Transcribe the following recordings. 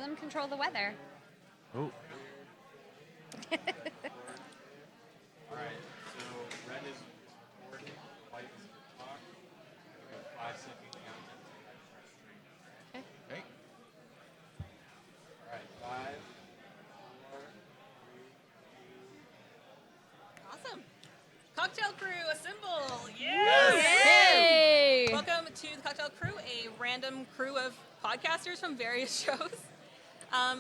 them control the weather. Oh. All right, so red is coordinate, white is the clock. We have 5 second countdown to that start stream. Okay. All right, 5, 4, 3, 2. Awesome. Cocktail crew, assemble! Yes! Hey! Welcome to the Cocktail Crew, a random crew of podcasters from various shows.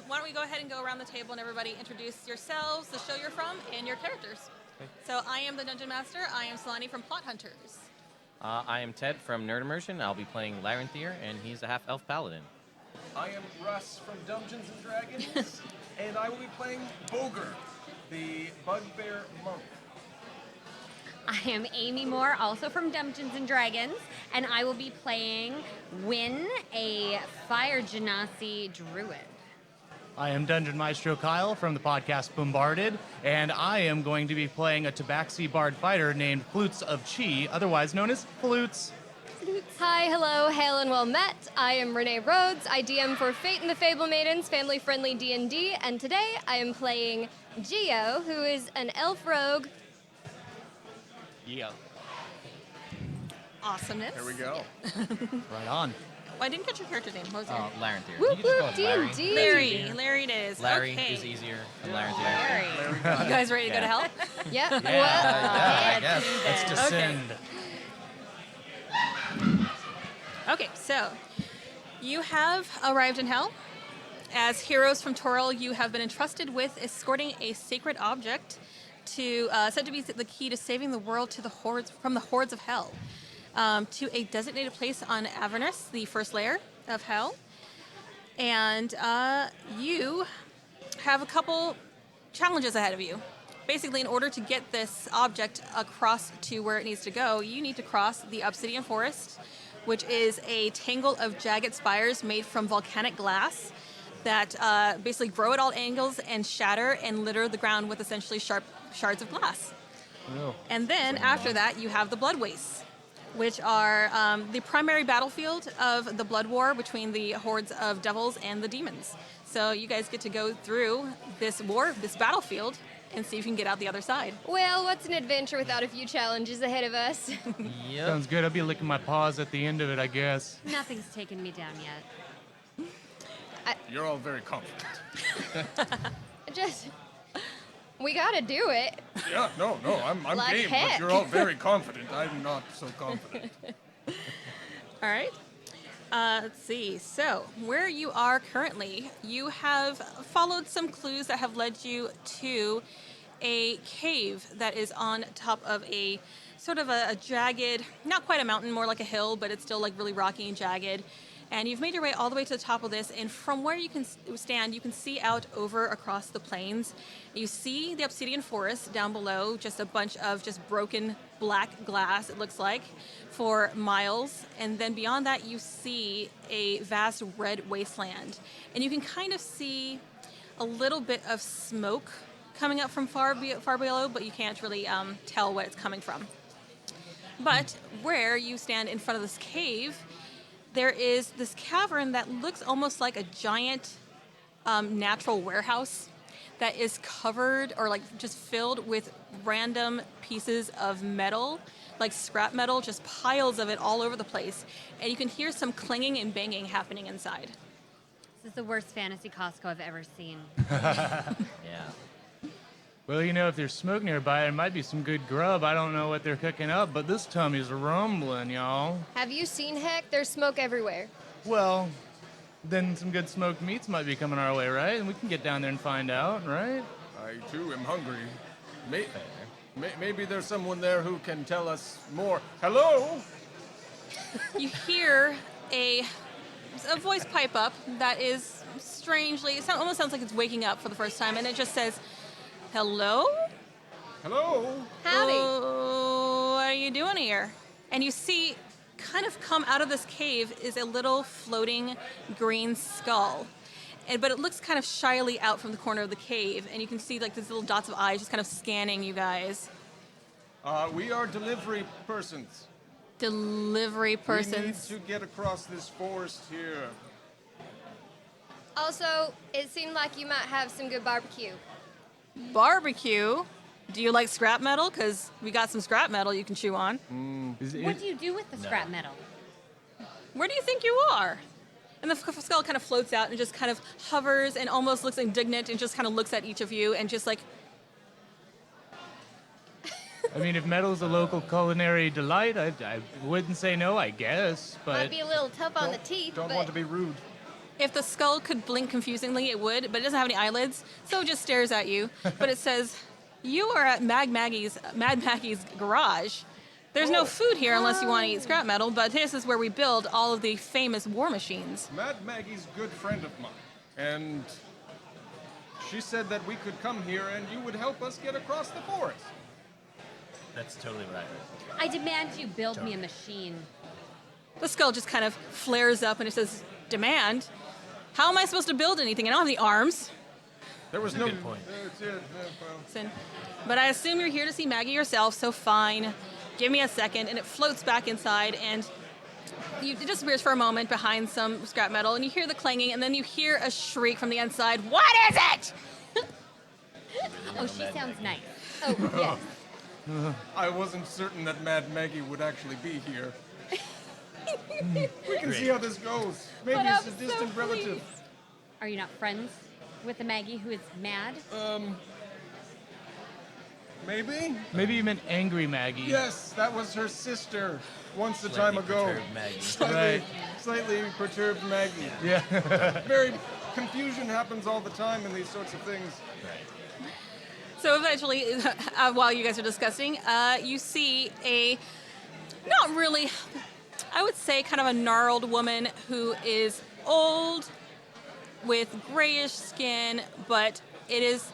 Why don't we go ahead and go around the table and everybody introduce yourselves, the show you're from, and your characters. Okay. So I am the Dungeon Master. I am Solani from Plot Hunters. I am Ted from Nerd Immersion. I'll be playing Larenthier, and he's a half-elf paladin. I am Russ from Dungeons & Dragons, and I will be playing Boger, the bugbear monk. I am Amy Moore, also from Dungeons & Dragons, and I will be playing Wynn, a Fire Genasi druid. I am Dungeon Maestro Kyle from the podcast Bombarded, and I am going to be playing a Tabaxi bard fighter named Flutes of Chi, otherwise known as Flutes. Hi, hello, hail and well met. I am Renee Rhodes. I DM for Fate and the Fable Maidens, family-friendly D&D, and today I am playing Geo, who is an elf rogue. Yeah. Awesomeness. There we go. Right on. Well, I didn't get your character's name. What was your Larenthier. Whoop, You can just go whoop, with D&D. Larry. Larry it is. Larry okay. is easier than Larenthier. Larry. You guys ready to go to hell? Yep. Yeah, I guess. Let's descend. Okay, so you have arrived in hell. As heroes from Toril, you have been entrusted with escorting a sacred object to said to be the key to saving the world to the hordes from the hordes of hell, to a designated place on Avernus, the first layer of hell. And you have a couple challenges ahead of you. Basically, in order to get this object across to where it needs to go, you need to cross the Obsidian Forest, which is a tangle of jagged spires made from volcanic glass that basically grow at all angles and shatter and litter the ground with essentially sharp shards of glass. Oh. And then after that, you have the Blood Wastes, which are the primary battlefield of the Blood War between the hordes of devils and the demons. So you guys get to go through this war, this battlefield, and see if you can get out the other side. Well, what's an adventure without a few challenges ahead of us? Yep. Sounds good. I'll be licking my paws at the end of it, I guess. Nothing's taken me down yet. You're all very confident. Just, we gotta do it. Yeah, no, I'm Like game, heck. but you're all very confident. I'm not so confident. All right. Let's see. So, where you are currently, you have followed some clues that have led you to a cave that is on top of a sort of a jagged, not quite a mountain, more like a hill, but it's still like really rocky and jagged. And you've made your way all the way to the top of this, and from where you can stand, you can see out over across the plains. You see the Obsidian Forest down below, just a bunch of just broken black glass, it looks like, for miles. And then beyond that, you see a vast red wasteland. And you can kind of see a little bit of smoke coming up from far below, but you can't really tell what it's coming from. But where you stand in front of this cave, there is this cavern that looks almost like a giant natural warehouse that is covered or like just filled with random pieces of metal, like scrap metal, just piles of it all over the place. And you can hear some clanging and banging happening inside. This is the worst fantasy Costco I've ever seen. Yeah. Well, you know, if there's smoke nearby, there might be some good grub. I don't know what they're cooking up, but this tummy's rumbling, y'all. Have you seen Heck? There's smoke everywhere. Well, then some good smoked meats might be coming our way, right? And we can get down there and find out, right? I, too, am hungry. Maybe there's someone there who can tell us more. Hello? You hear a voice pipe up that is strangely, almost sounds like it's waking up for the first time, and it just says, "Hello? Hello? Howdy. What are you doing here?" And you see, kind of come out of this cave is a little floating green skull. But it looks kind of shyly out from the corner of the cave, and you can see like these little dots of eyes just kind of scanning you guys. We are delivery persons. Delivery persons. We need to get across this forest here. Also, it seemed like you might have some good barbecue. Barbecue? Do you like scrap metal? Because we got some scrap metal you can chew on. What do you do with the scrap metal? Where do you think you are? And the skull kind of floats out and just kind of hovers and almost looks indignant and just kind of looks at each of you and just like, I mean, if metal's a local culinary delight, I wouldn't say no, I guess. Might But be a little tough on the teeth, Don't but want to be rude. if the skull could blink confusingly, it would, but it doesn't have any eyelids, so it just stares at you. But it says, "You are at Mad Maggie's garage. There's no food here unless you want to eat scrap metal, but this is where we build all of the famous war machines." Mad Maggie's a good friend of mine, and she said that we could come here and you would help us get across the forest. That's totally what I heard. I demand you build me a machine. The skull just kind of flares up and it says, "Demand? How am I supposed to build anything? I don't have any arms." There was That's a no good point. That's it. Well, Listen, but I assume you're here to see Maggie yourself, so fine. Give me a second, and it floats back inside, and it disappears for a moment behind some scrap metal, and you hear the clanging, and then you hear a shriek from the inside. What is it? Oh, she sounds nice. Oh, yes. I wasn't certain that Mad Maggie would actually be here. We can see Great. how this goes. Maybe But it's a I'm so distant relative. pleased. Are you not friends with the Maggie who is mad? Maybe? maybe you meant angry Maggie. Yes, that was her sister once a Slightly time ago. perturbed Maggie. Slightly, slightly perturbed Maggie. Yeah. Very confusion happens all the time in these sorts of things. Right. So eventually, while you guys are discussing, you see a, not really, I would say kind of a gnarled woman who is old with grayish skin, but it is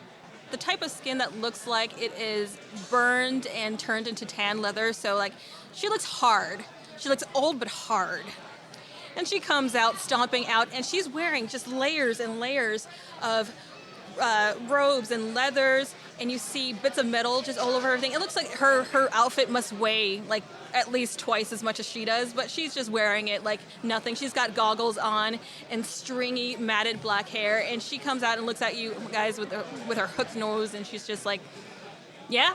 the type of skin that looks like it is burned and turned into tan leather. So like, she looks hard. She looks old but hard. And she comes out, stomping out, and she's wearing just layers and layers of robes and leathers, and you see bits of metal just all over everything. It looks like her outfit must weigh like at least twice as much as she does, but she's just wearing it like nothing. She's got goggles on and stringy matted black hair, and she comes out and looks at you guys with her hooked nose, and she's just like, "Yeah,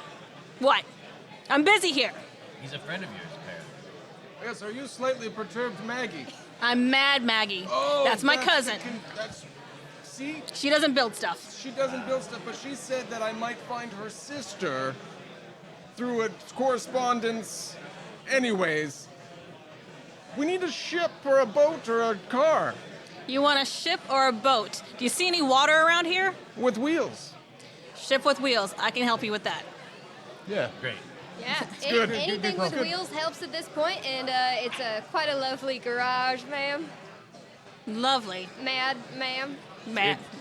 what? I'm busy here. He's a friend of yours, apparently. Yes, are you slightly perturbed Maggie? I'm Mad Maggie. Oh, that's my cousin. See, She doesn't build stuff." she doesn't build stuff, but she said that I might find her sister through a correspondence. Anyways, we need a ship or a boat or a car You want a ship or a boat? Do you see any water around here? with wheels. Ship with wheels. I can help you with that. Yeah. Great. yeah, good. anything with wheels helps at this point, and it's quite a lovely garage, ma'am. Lovely. Ma'am.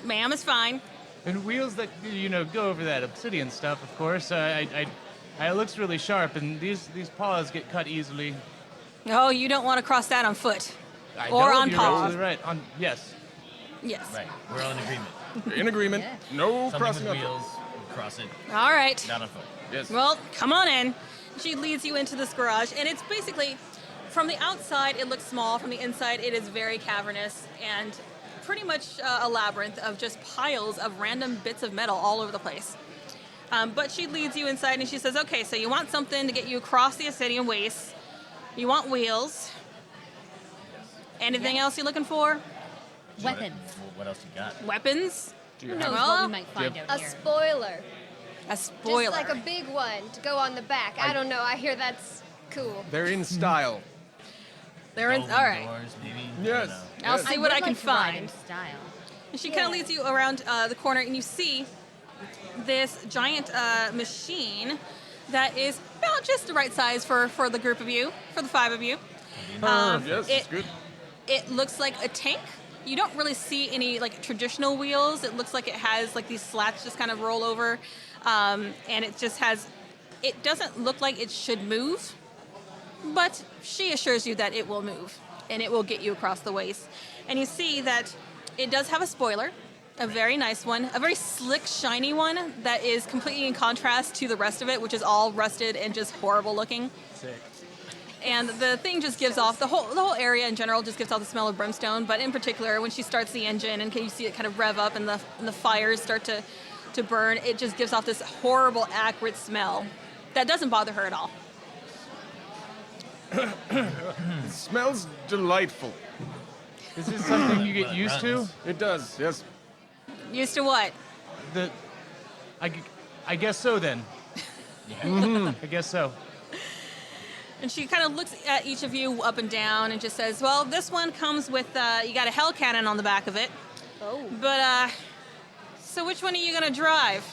Ma'am is fine. And wheels that go over that obsidian stuff, of course. It looks really sharp, and these paws get cut easily. Oh, you don't want to cross that on foot. I Or know, on you're paws. absolutely right. Yes. Yes. Right. We're all in agreement. In agreement. Yeah. No Something crossing with up. wheels, we cross it, All right. not on foot. Yes. Well, come on in. She leads you into this garage, and it's basically, from the outside, it looks small. From the inside, it is very cavernous and pretty much a labyrinth of just piles of random bits of metal all over the place. But she leads you inside, and she says, "Okay, so you want something to get you across the obsidian waste. You want wheels. Anything else you're looking for? Weapons. What else you got? Weapons? Who knows Well, what we might find A out here? spoiler. A spoiler. Just like a big one to go on the back. I don't know. I hear that's cool. They're in style. They're in. Folding All right. doors, maybe? Yes. I don't know. I'll Yes. see what I would can like to ride find. in style. And she kind of leads you around the corner, and you see this giant machine that is about just the right size for the group of you, for the five of you. Yes, it's it- good. It looks like a tank. You don't really see any like traditional wheels. It looks like it has like these slats just kind of roll over, and it just has. It doesn't look like it should move, but she assures you that it will move and it will get you across the waste. And you see that it does have a spoiler, a very nice one, a very slick, shiny one that is completely in contrast to the rest of it, which is all rusted and just horrible looking. And the thing just gives off, the whole area in general just gives off the smell of brimstone, but in particular, when she starts the engine and you see it kind of rev up and the fires start to burn, it just gives off this horrible, acrid smell that doesn't bother her at all. It smells delightful. Is this something you get Well, it used to? runs. It does, yes. Used to what? I guess so then. Yeah. I guess so. And she kind of looks at each of you up and down and just says, well, this one comes with, you got a hell cannon on the back of it. Oh. But, so which one are you going to drive?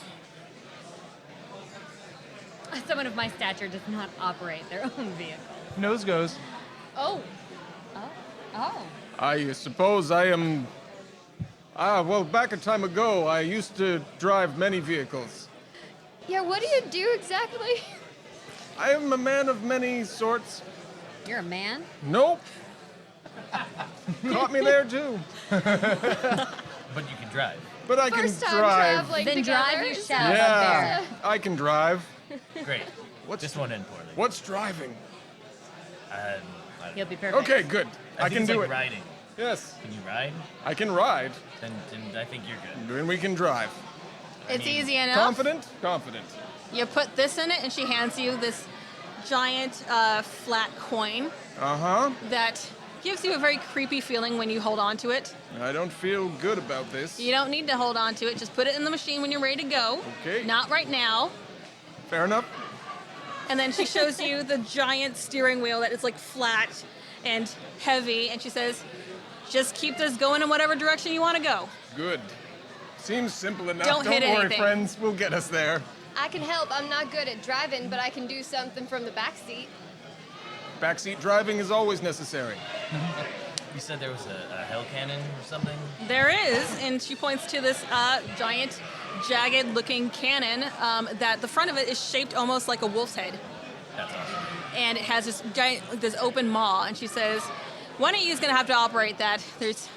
Someone of my stature does not operate their own vehicle. Nose goes. Oh. Oh. I suppose I am... well, back a time ago, I used to drive many vehicles. Yeah, what do you do exactly? I am a man of many sorts. You're a man? Nope. Caught me there, too. But you can drive. But I First can time drive. traveling Then together. drive you shall, Yeah, bugbear. I can drive. Great. What's- This won't end poorly. What's driving? You'll be perfect. Okay, good. I think can it's do like it. riding. Yes, Can you ride? I can ride. Then I think you're good. Then we can drive. It's mean, easy enough. Confident? Confident. You put this in it, and she hands you this giant flat coin Uh-huh. that gives you a very creepy feeling when you hold on to it. I don't feel good about this. You don't need to hold on to it. Just put it in the machine when you're ready to go. Okay. Not right now. Fair enough. And then she shows you the giant steering wheel that is like flat and heavy, and she says, just keep this going in whatever direction you want to go. Good. Seems simple enough. Don't hit worry, anything. friends. We'll get us there. I can help. I'm not good at driving, but I can do something from the back seat. Backseat driving is always necessary. You said there was a hell cannon or something? There is, and she points to this giant, jagged-looking cannon that the front of it is shaped almost like a wolf's head. That's awesome. And it has this giant, this open maw, and she says, one of you is going to have to operate that. There's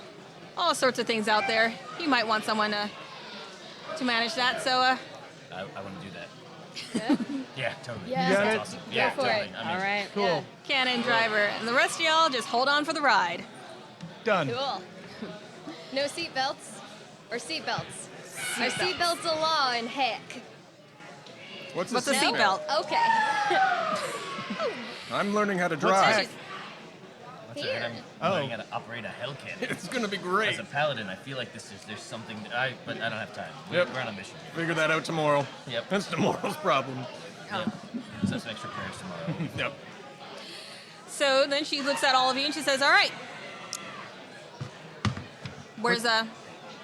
all sorts of things out there. You might want someone to manage that, so I want to do that. Yeah, totally. Yeah. Got That's it? awesome. Go Yeah, for totally. it. I mean, All right. Cool. cannon driver. And the rest of y'all just hold on for the ride. Done. Cool. No seatbelts? Or seatbelts? Are seatbelts a law in heck? What's What's a seat seatbelt? Okay. I'm learning how to What's drive. heck? What's Here. it? I'm learning how to operate a hell cannon. It's gonna be great. As a paladin, I feel like there's something but I don't have time. Yep. We're on a mission. Figure that out tomorrow. Yep. That's tomorrow's problem. Yep. Let's have some extra prayers tomorrow. Yep. So then she looks at all of you and she says, all right. Where's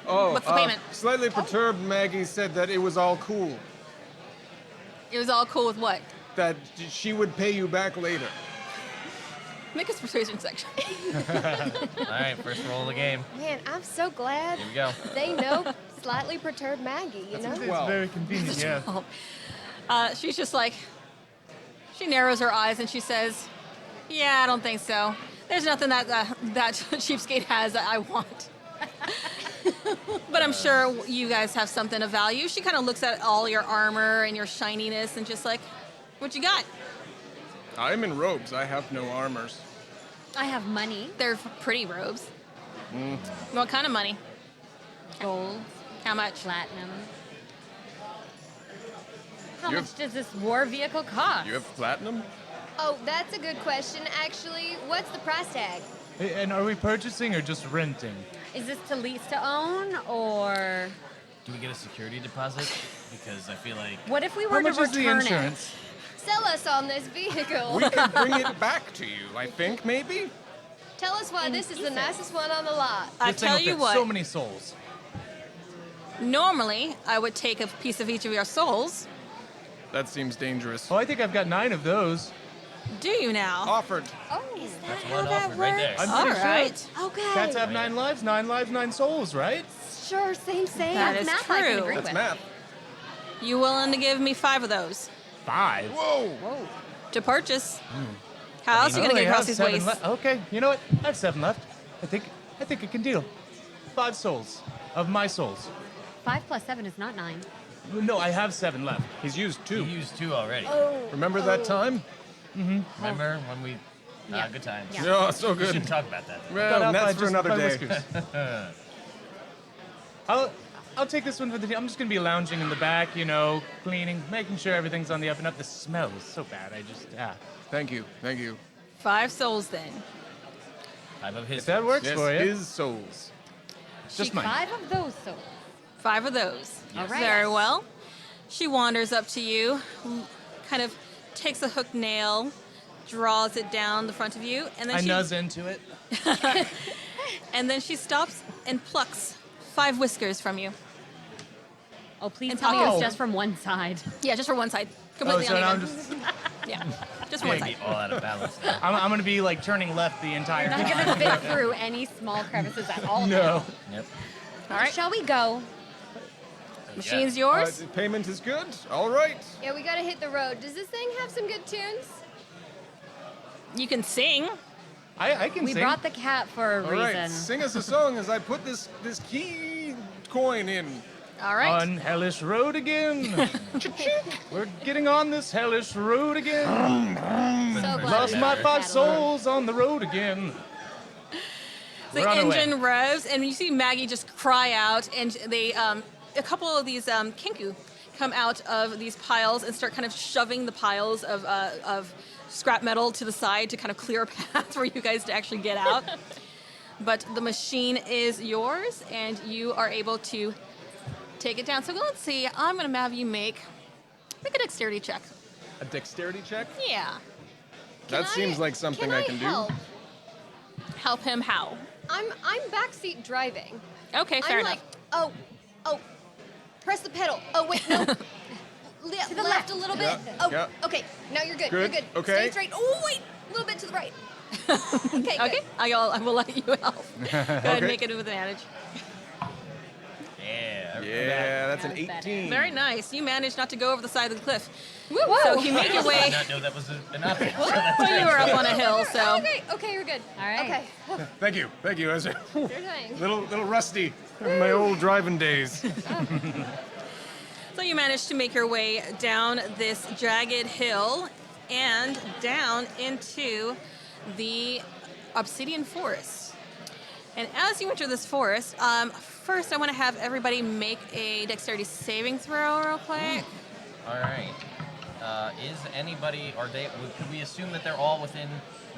Oh, What's the payment? Slightly perturbed, Maggie said that it was all cool. it was all cool with what? That she would pay you back later. Make a persuasion section. All right, first roll of the game. Man, I'm so glad Here we go. they know slightly perturbed Maggie, you know? It's Well, very convenient, yeah. She's just like, she narrows her eyes and she says, yeah, I don't think so. There's nothing that that cheapskate has that I want. But I'm sure you guys have something of value. She kind of looks at all your armor and your shininess and just like, what you got? I'm in robes. I have no armors. I have money, They're pretty robes. What kind of money? gold, How much? platinum. How You much have- does this war vehicle cost? You have platinum? Oh, that's a good question, actually. What's the price tag? Hey, and are we purchasing or just renting? Is this to lease to own, or Do we get a security deposit? Because I feel like what if we How were to much is the return insurance? Sell us on this vehicle. We can bring it back to you, I think, maybe? Tell us why this is the nicest one on the lot. I This thing tell will you fit what, So many souls. normally I would take a piece of each of your souls. That seems dangerous. Oh, I think I've got 9 of those. Do you now? Offered. Oh, that's one offer right there. I'm All pretty right. sure. okay. Cats have 9 lives, 9 souls, right? Sure, same. That is math I can true. agree That's with. math. You willing to give me 5 of those 5. Whoa! to purchase? How else are you I gonna only get across have these 7 ways? left. Okay, you know what? I have 7 left. I think it can deal. 5 souls of my souls. 5 plus 7 is not 9. No, I have 7 left. He's used you 2. used 2 already. Oh. Remember that time? Remember when we Yeah. Good times. Yeah. Yeah, so We good. shouldn't talk about that. Got Well, out by that's for just another my day. whiskers. I'll take this one for the team. I'm just gonna be lounging in the back, cleaning, making sure everything's on the up and up. The smell is so bad. Thank you. 5 souls then. 5 of his. If that works Yes, for you, his souls. just mine. 5 of those souls. 5 of those. All right. Very well. She wanders up to you, kind of takes a hook nail, draws it down the front of you, and then I she nuzz into it. and then she stops and plucks 5 whiskers from you. Oh, please And tell me oh. it's just from one side. Yeah, just for one side. Oh, Completely so now I'm uneven. just Yeah, just for one Be side. all out of balance now. I'm gonna be like turning left the entire Not time. gonna fit through any small crevices at all. No. Yep. All right. Shall we go? Machine's yours. The payment is good. All right. Yeah, we gotta hit the road. Does this thing have some good tunes? You can sing. I can We sing. brought the cat for a All reason. right. Sing us a song as I put this key coin in. All right. On hellish road again. We're getting on this hellish road again. So glad Lost we my got 5 that souls on the road again. The We're on our way. engine revs, and you see Maggie just cry out, and they, a couple of these kinku come out of these piles and start kind of shoving the piles of scrap metal to the side to kind of clear a path for you guys to actually get out. But the machine is yours, and you are able to take it down. So let's see. I'm going to have you make a dexterity check. A dexterity check? Yeah. That seems like something I can help? do. Help him how? I'm backseat driving. Okay, fair I'm enough. like, oh, press the pedal. Oh wait, no. To the left a little bit. Yeah, Oh, yeah. okay. Now you're good. Good, You're good. okay. Stay straight. Oh wait, a little bit to the right. Okay. Okay, Good. I will let you help. Go ahead and Okay. make it with advantage. Yeah. Yeah, that's an That was better. 18. Very nice. You managed not to go over the side of the cliff. Whoa. So you make your I way. did not know that was an option. Well, you were up on a hill, so. Okay, you're good. All right. Okay. Thank you. That's a Sure thing. little rusty from my old driving days. So you managed to make your way down this jagged hill and down into the obsidian forest. And as you enter this forest, first I want to have everybody make a dexterity saving throw real quick. All right. Is anybody, could we assume that they're all within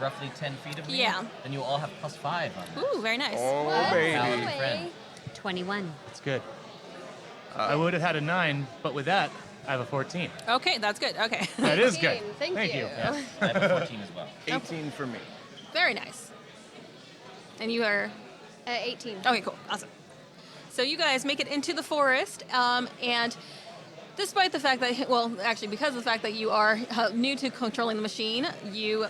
roughly 10 feet of me? Yeah. Then you all have +5 on them. Ooh, very nice. Oh, What? baby. Paladin Way. friend. 21. It's good. I would have had a 9, but with that, I have a 14. Okay, that's good. Okay. That is good. Thank you. Yeah, I have a 14 as well. 18 for me. Very nice. And you are 18. okay, cool, awesome. So you guys make it into the forest, and despite the fact that, well, actually, because of the fact that you are new to controlling the machine, you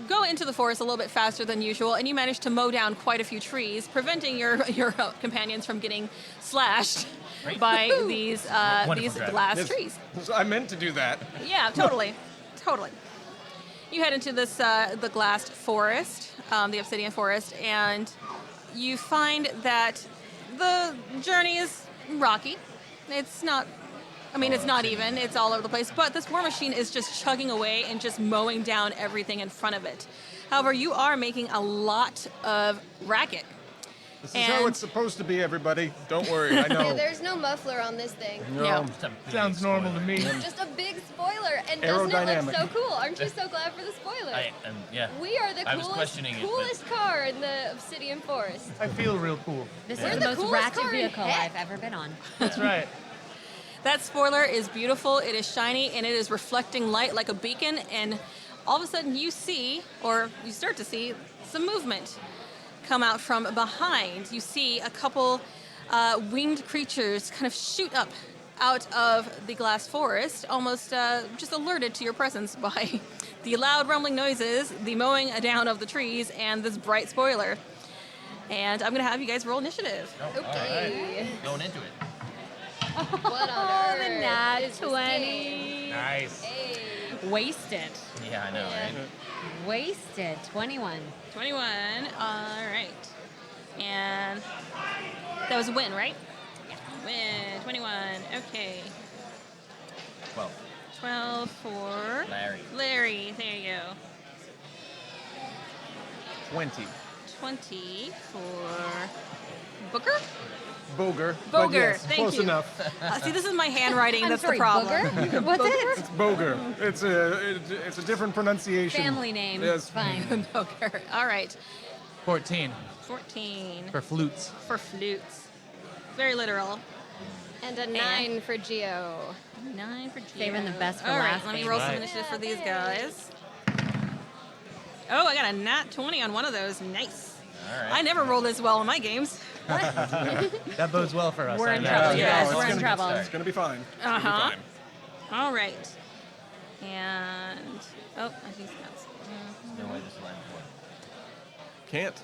go into the forest a little bit faster than usual, and you manage to mow down quite a few trees, preventing your companions from getting slashed Great. by these Wonderful driving. glass Yes. trees. So I meant to do that. Yeah, totally, totally. You head into this the glassed forest, the obsidian forest, and you find that the journey is rocky. It's not. I mean, it's not even. It's all over the place. But this war machine is just chugging away and just mowing down everything in front of it. However, you are making a lot of racket. This is how And- it's supposed to be, everybody. Don't worry, I Yeah, know. there's no muffler on this thing. Yeah. Just a big Sounds normal to spoiler. me. Just a big spoiler. And doesn't it look Aerodynamic. so cool? Aren't you so glad for the spoiler? Yeah. We are the I was questioning it, but- coolest car in the obsidian forest. I feel real cool. This We're is the the most coolest ratchet car in vehicle heck. I've ever been on. That's right. That spoiler is beautiful. It is shiny and it is reflecting light like a beacon. And all of a sudden, you see, or you start to see, some movement come out from behind. You see a couple winged creatures kind of shoot up out of the glass forest, almost just alerted to your presence by the loud rumbling noises, the mowing down of the trees, and this bright spoiler. And I'm going to have you guys roll initiative. Oh, all Okay. right. Going into it. What on Oh, earth the nat is this 20. game? Nice. Hey. Wasted. Yeah, I know, right? Wasted. 21. 21. All right. And that was a win, right? Yeah. Win. 21. Okay. 12. 12 for Larry. Larry. There you go. 20. 20 for Booker? Boger. But Boger, yes, thank close you. enough. See, this is my handwriting. I'm That's sorry, the problem. Booger? What's it? It's Boger. It's a different pronunciation. Family name. Yes. Fine. Booger. All right. 14 14 for flutes. for flutes. Very literal. And a 9 for Geo. 9 for Geo. Saving the best for All right, last, let me baby. roll some Right. initiative for these guys. Oh, I got a nat 20 on one of those. Nice. All right. I never roll this well in my games. That bodes well for us. We're I in know. trouble, Yeah, guys. it's We're in gonna- trouble. It's gonna be fine. It's gonna be Uh-huh. fine. All right. And I think that's. No way this will end well. Can't.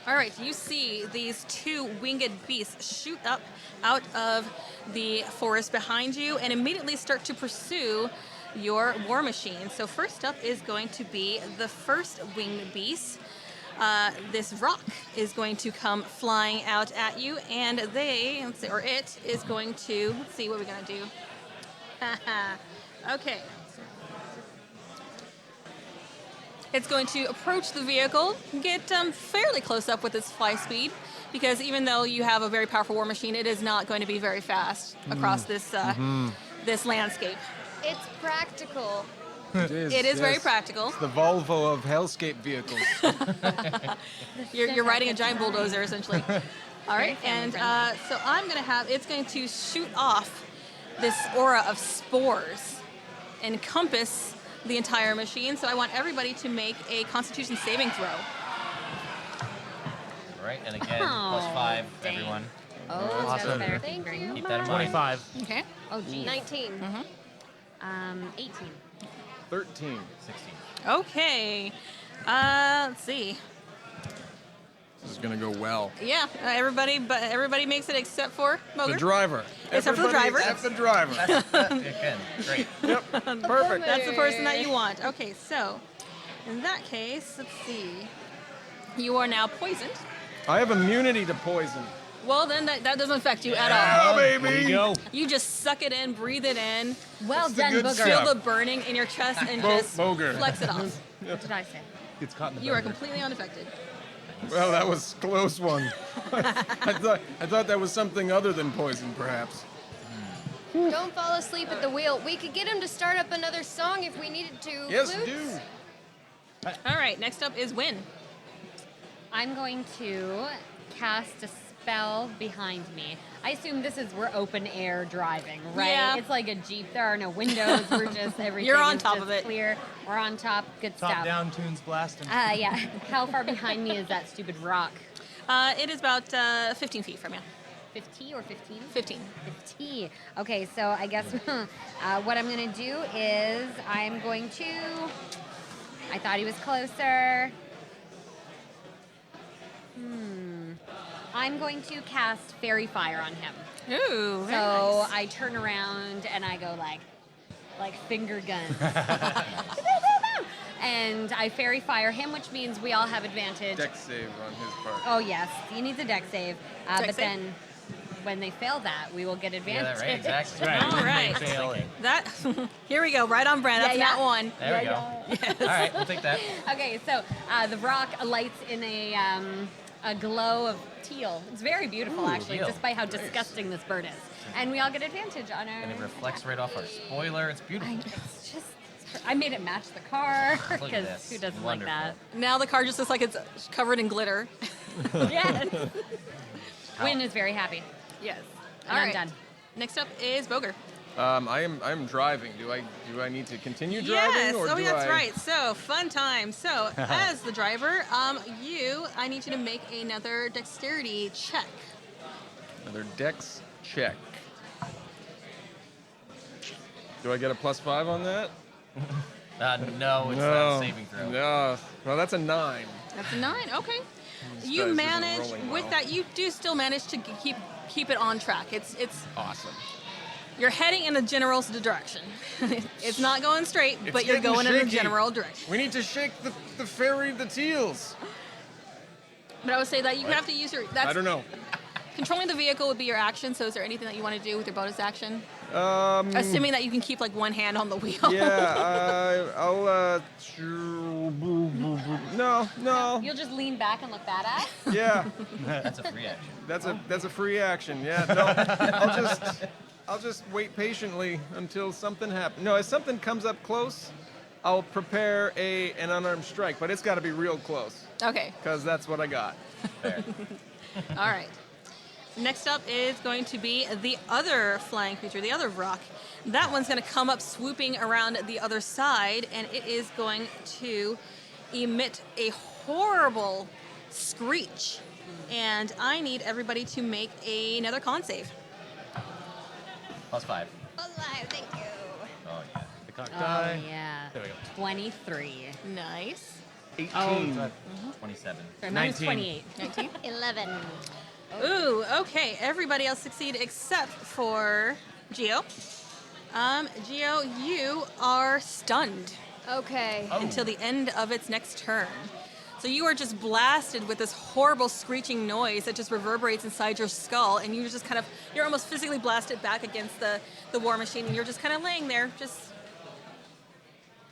All right, you see these two winged beasts shoot up out of the forest behind you and immediately start to pursue your war machine. So first up is going to be the first winged beast. This rock is going to come flying out at you, and it is going to, let's see what we're going to do. Okay. It's going to approach the vehicle, get fairly close up with its fly speed, because even though you have a very powerful war machine, it is not going to be very fast across this this landscape. It's practical. It is. It is very yes. practical. It's the Volvo of hellscape vehicles. You're riding a giant bulldozer, essentially. All right, and family so I'm going to have, it's going to shoot off this aura of spores, encompass the entire machine. So I want everybody to make a Constitution saving throw. All right, and again, Oh, +5, dang. everyone. Oh, Awesome. that's better. Thank Great. you. Keep that in mind. 25. Okay. Oh, geez. 19. 18. 13. 16. Okay. Let's see. This is gonna go well. Yeah, everybody makes it except for Moger. The driver. Except for the Everybody driver. except the driver. Again, great. Yep. Perfect. That's the person that you want. Okay, so in that case, let's see. You are now poisoned. I have immunity to poison. Well, then that doesn't affect you at all. Oh, baby. There you go. You just suck it in, breathe it in, Well That's the done, good Booger. stuff. feel the burning in your chest, and just Boger. flex it off. What did I say? It's caught in the You are burger. completely unaffected. Well, that was a close one. I thought that was something other than poison, perhaps. Don't fall asleep at the wheel. We could get him to start up another song if we needed to. Yes, Flutes? do. All right, next up is Win. I'm going to cast a spell behind me. I assume we're open air driving, right? Yeah. It's like a Jeep. There are no windows. We're just everything. You're on is top just of it. Clear. We're on top. Good Top stuff. down tunes blasting. Yeah. How far behind me is that stupid rock? It is about 15 feet from you. 50 or 15? 15. 50. Okay, so I guess what I'm going to do is I'm going to. I thought he was closer. I'm going to cast Fairy Fire on him. Ooh, very So nice. I turn around and I go like finger guns. And I Fairy Fire him, which means we all have advantage. Deck save on his part. Oh, yes. He needs a deck save. Dex But save? then when they fail that, we will get Yeah, advantage. that right, exactly. Right. All right. Failing. That here we go, right on brand. That's Yeah, yeah. that one. There we go. All right, we'll take that. Okay, so the rock alights in a glow of teal. It's very beautiful, actually, teal. just by how disgusting this bird is. And we all get advantage on our. And it reflects right off our spoiler. It's beautiful. It's just. I made it match the car Look at because this. who doesn't Wonderful. like Now the car just looks like it's covered in glitter. that? Yes. Win is very happy. Yes. And I'm done. Next up is Boger. I'm driving. Do I need to continue driving? Yes. Or Oh, do that's I... right. So fun time. So as the driver, I need you to make another dexterity check. Another dex check. Do I get a +5 on that? No, it's not a saving throw. No. Well, that's a 9. That's a 9. Okay. This You dice isn't manage rolling with well. that. You do still manage to keep it on track. It's Awesome. you're heading in a general direction. It's not going straight, It's but you're getting going in a shaky. general direction. We need to shake the fairy, the teals. But I would say that you have to use your. That's I don't know. Controlling the vehicle would be your action, so is there anything that you want to do with your bonus action? Um, Assuming that you can keep like one hand on the wheel. yeah, I'll. No. You'll just lean back and look badass. Yeah, That's a free action. that's a free action. Yeah, no. I'll just wait patiently until something happens. No, if something comes up close, I'll prepare an unarmed strike, but it's got to be real close, Okay. because that's what I got. Fair. All right. Next up is going to be the other flying creature, the other rock. That one's going to come up swooping around the other side, and it is going to emit a horrible screech. And I need everybody to make another con save. +5. Alive, thank you. Oh, yeah. The cock Oh, die. yeah. There we go. 23. Nice. 18. 27. Sorry, mine was 19. 28. 19. 11. Ooh, okay. Everybody else succeed except for Geo. Geo, you are stunned Okay. Oh. until the end of its next turn. So you are just blasted with this horrible screeching noise that just reverberates inside your skull, and you're almost physically blasted back against the war machine, and you're just kind of laying there, just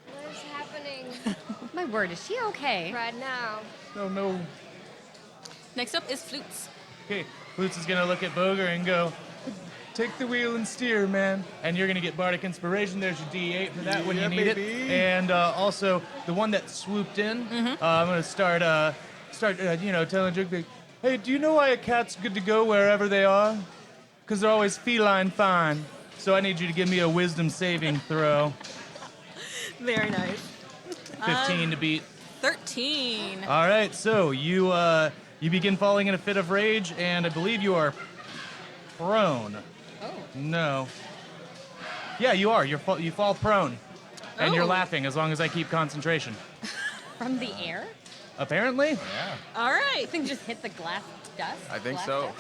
What is happening My word, is she okay? right now? Oh no. Next up is Flutes. Okay, Flutes is gonna look at Boger and go, take the wheel and steer, man. And you're gonna get Bardic Inspiration. There's your D8 for that when Yeah, you need baby. it. And also the one that swooped in. I'm gonna start telling Jig, like, hey, do you know why a cat's good to go wherever they are? Because they're always feline fine. So I need you to give me a Wisdom saving throw. Very nice. 15 to beat. 13. All right, so you begin falling in a fit of rage, and I believe you are prone. Oh. No. Yeah, you are. You fall prone, and you're Oh. laughing as long as I keep concentration. From the air? Apparently. Yeah. All right. I think just hit the glass dust. I think Glass so. dust?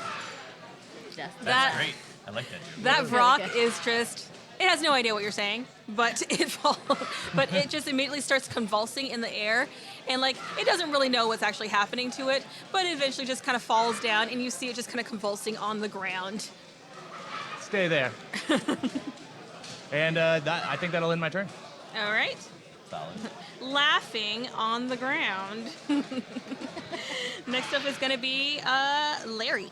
Dust. That's That- great. I like that, dude. That was really rock good. is just, it has no idea what you're saying, but it just immediately starts convulsing in the air, and like it doesn't really know what's actually happening to it, but it eventually just kind of falls down, and you see it just kind of convulsing on the ground. Stay there. And I think that'll end my turn. All right. Solid. Laughing on the ground. Next up is going to be Larry.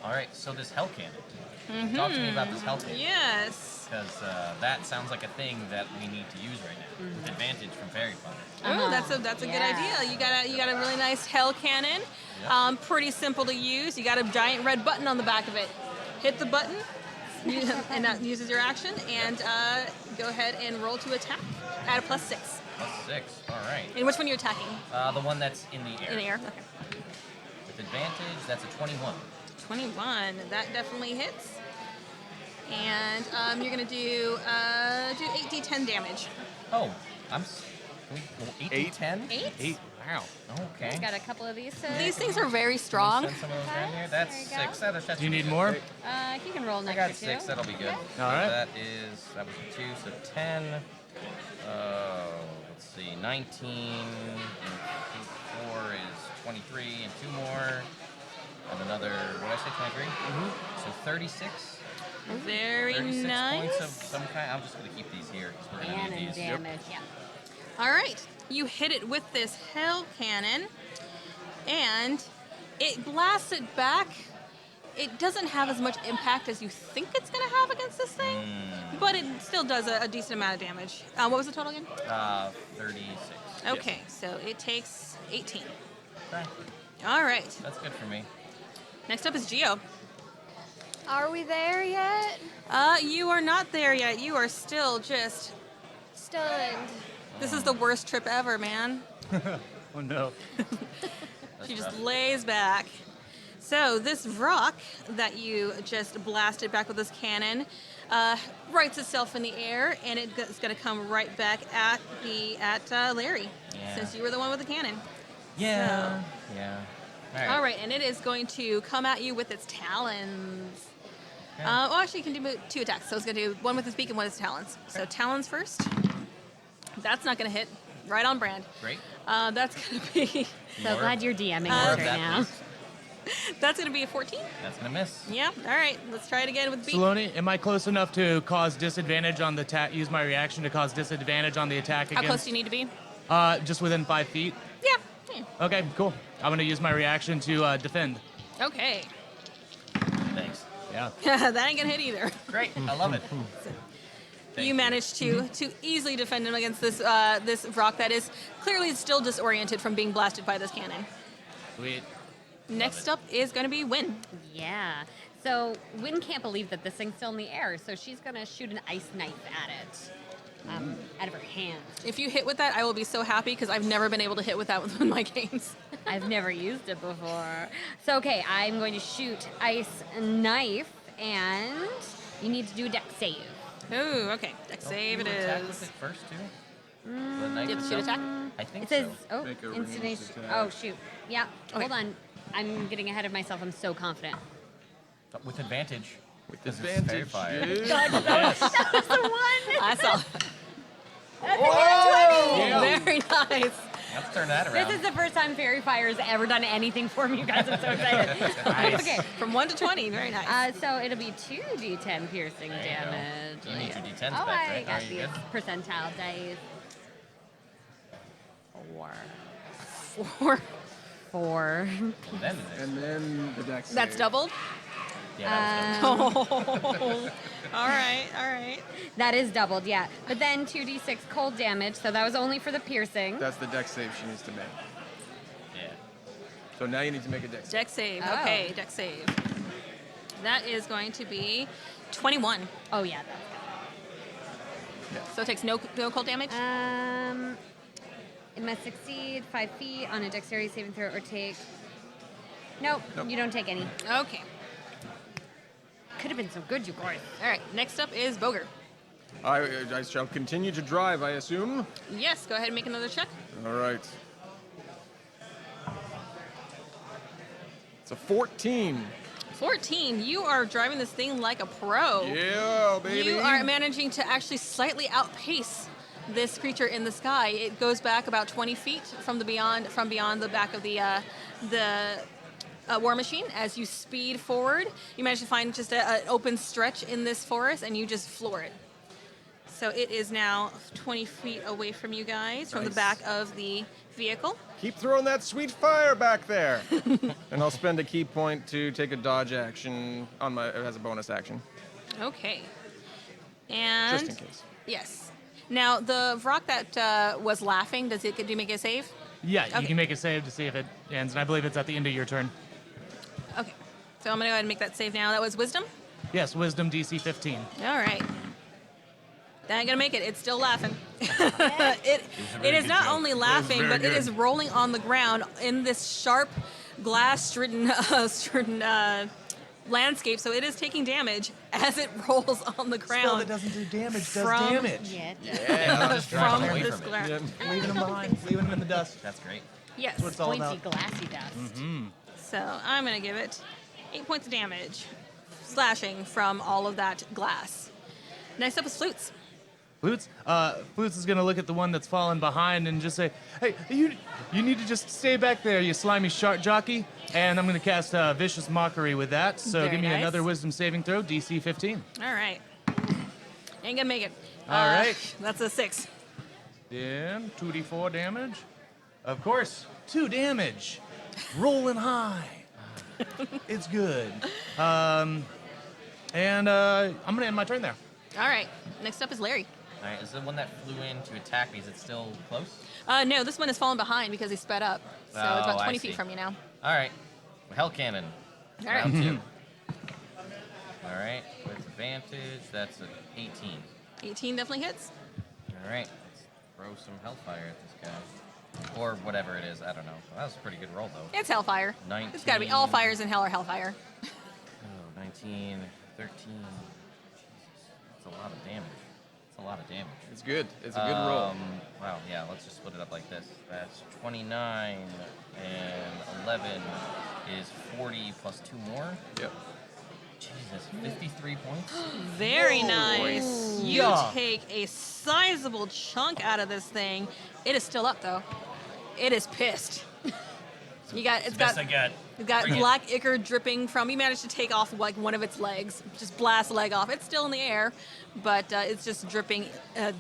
All right, so this hell cannon. Talk to me about this hell cannon. Yes. Because that sounds like a thing that we need to use right now. With advantage from Fairy Fun. Oh, that's a good Yeah. idea. You got a really nice hell cannon. Yep. Pretty simple to use. You got a giant red button on the back of it. Hit the button, and that uses your action. And go ahead and roll to attack. Add a +6. +6. All right. And which one are you attacking? The one that's in the air. In the air. Okay. With advantage, that's a 21. 21. That definitely hits. And you're gonna do 8d10 damage. Oh, can we go 8 Eight? 10? 8? Wow. Okay. I got a couple of these. These things are very strong. Send some of those down here. Okay, That's there you go. 6. That's Do you need more? You can roll an I got extra 6. two. That'll be good. So All right. that was a 2, so 10. Let's see. 19 and 4 is 23, and 2 more. And another, what did I say, 23? So 36. Very 36 nice. points of some kind. I'm just going to keep these here because we're going to And need these. damage, yeah. All right, you hit it with this hell cannon, and it blasts it back. It doesn't have as much impact as you think it's going to have against this thing, but it still does a decent amount of damage. What was the total again? 36. Okay, so it takes 18. Okay, All right, that's good for me. next up is Geo. Are we there yet? You are not there yet. You are still just. Stunned. This is the worst trip ever, man. Oh no. She just rough. lays back. So this rock that you just blasted back with this cannon rights itself in the air, and it's going to come right back at Larry, Yeah. since you were the one with the cannon. Yeah. Yeah. All right, and it is going to come at you with its talons. Yeah. Actually, you can do 2 attacks. So it's going to do one with its beak and one with its talons. So talons first. That's not going to hit. Right on brand. Great. That's going to be So More- glad you're DMing More us of right that, now. please. That's going to be a 14. That's gonna miss. Yeah. All right. Let's try it again with B. Saloni, am I close enough to cause disadvantage on the attack? Use my reaction to cause disadvantage on the attack How against? close do you need to be? Just within 5 feet. Yeah. Okay, cool. I'm gonna use my reaction to defend. Okay. Thanks. Yeah. That ain't going to hit either. Great. I love it. You managed to easily defend him against this this rock that is clearly still disoriented from being blasted by this cannon. Sweet. Next up is going to be Win. Yeah. So Wynn can't believe that this thing's still in the air, so she's gonna shoot an ice knife at it out of her hand. If you hit with that, I will be so happy because I've never been able to hit with that with my games. I've never used it before. So okay, I'm going to shoot ice knife, and you need to do a deck save. Ooh, okay. Deck save it You attack with is. it first too. The knife You have to shoot itself? attack? I think It says, so. oh, Make a ranged instigation. attack. Oh, shoot. Yeah, Okay. hold on. I'm getting ahead of myself. I'm so confident. But with advantage. With 'cause it's fairy advantage. fire. Yeah. I saw. Yeah. Very nice. Let's turn that around. This is the first time Fairy Fire's ever done anything for me, you guys. I'm so excited. Okay, From 1 to 20. Very nice. so it'll be 2d10 piercing There you go. damage. You need your D10s Oh, back, I right? got Are you these good? percentile dice. 4. 4. Then it is. And then the deck That's save. doubled. Yeah, that was good. Oh. All right. All right. That is doubled, yeah. But then 2d6 cold damage, so that was only for the piercing. That's the deck save she needs to make. Yeah. So now you need to make a deck save. Deck save. Oh. Okay. Deck save. That is going to be 21. Oh, yeah, So it takes no cold damage. it must succeed 5 feet on a dexterity saving throw or take... Nope, you don't take any. Okay. Could have been so good, you guys. All right. Next up is Boger. I shall continue to drive, I assume. Yes. Go ahead and make another check. All right. It's a 14. 14. You are driving this thing like a pro. Yeah, baby. You are managing to actually slightly outpace this creature in the sky. It goes back about 20 feet from beyond the back of the war machine. As you speed forward, you manage to find just an open stretch in this forest, and you just floor it. So it is now 20 feet away from you guys, from the Nice. back of the vehicle. Keep throwing that sweet fire back there. And I'll spend a key point to take a dodge action on my as a bonus action, Okay. And just in case. yes. Now the rock that was laughing, do you make a save? Yeah, Okay. you can make a save to see if it ends, and I believe it's at the end of your turn. Okay. So I'm gonna go ahead and make that save now. That was wisdom. Yes, Wisdom DC 15. All right. That ain't gonna make it. It's still laughing. it is not only laughing, very but it good. is rolling on the ground in this sharp, glass-stricken landscape. So it is taking damage as it rolls on the ground. doesn't do damage From- damage. Yeah. Yeah, just drive from away this from it. ground. Yeah. Leaving them behind, leaving them in the dust. That's great. Yes. That's what it's all Pointy, about. glassy dust. So I'm gonna give it 8 points of damage, slashing from all of that glass. Next up is flutes. Flutes is gonna look at the one that's fallen behind and just say, "Hey, you need to just stay back there, you slimy shark jockey." And I'm gonna cast Vicious Mockery with that. So Very give me nice. another Wisdom saving throw, DC 15. All right. Ain't gonna make it. All right. That's a 6. Then 2d4 damage. Of course, 2 damage. Rolling high. It's good. And I'm gonna end my turn there. All right. Next up is Larry. All right, is the one that flew in to attack me, is it still close? No, this one has fallen behind because he sped up. So it's Oh, about I 20 see. feet from you now. All right. Hell cannon. All right. Round 2. All right, with advantage, that's an 18. 18 definitely hits. All right, let's throw some hellfire at this guy. Or whatever it is, I don't know. That was a pretty good roll, though. It's hellfire. 19. It's got to be all fires in hell are hellfire. Oh, 19, 13. Jesus, that's a lot of damage. That's a lot of damage. It's good. It's a good roll. Wow, yeah, let's just split it up like this. That's 29, and 11 is 40 plus 2 more. Yep. Jesus, 53 points? Very nice. You Yeah. take a sizable chunk out of this thing. It is still up though. It is pissed. It's got Best I got. You've got Bring it. black ichor dripping from. You managed to take off like one of its legs, just blast the leg off. It's still in the air, but it's just dripping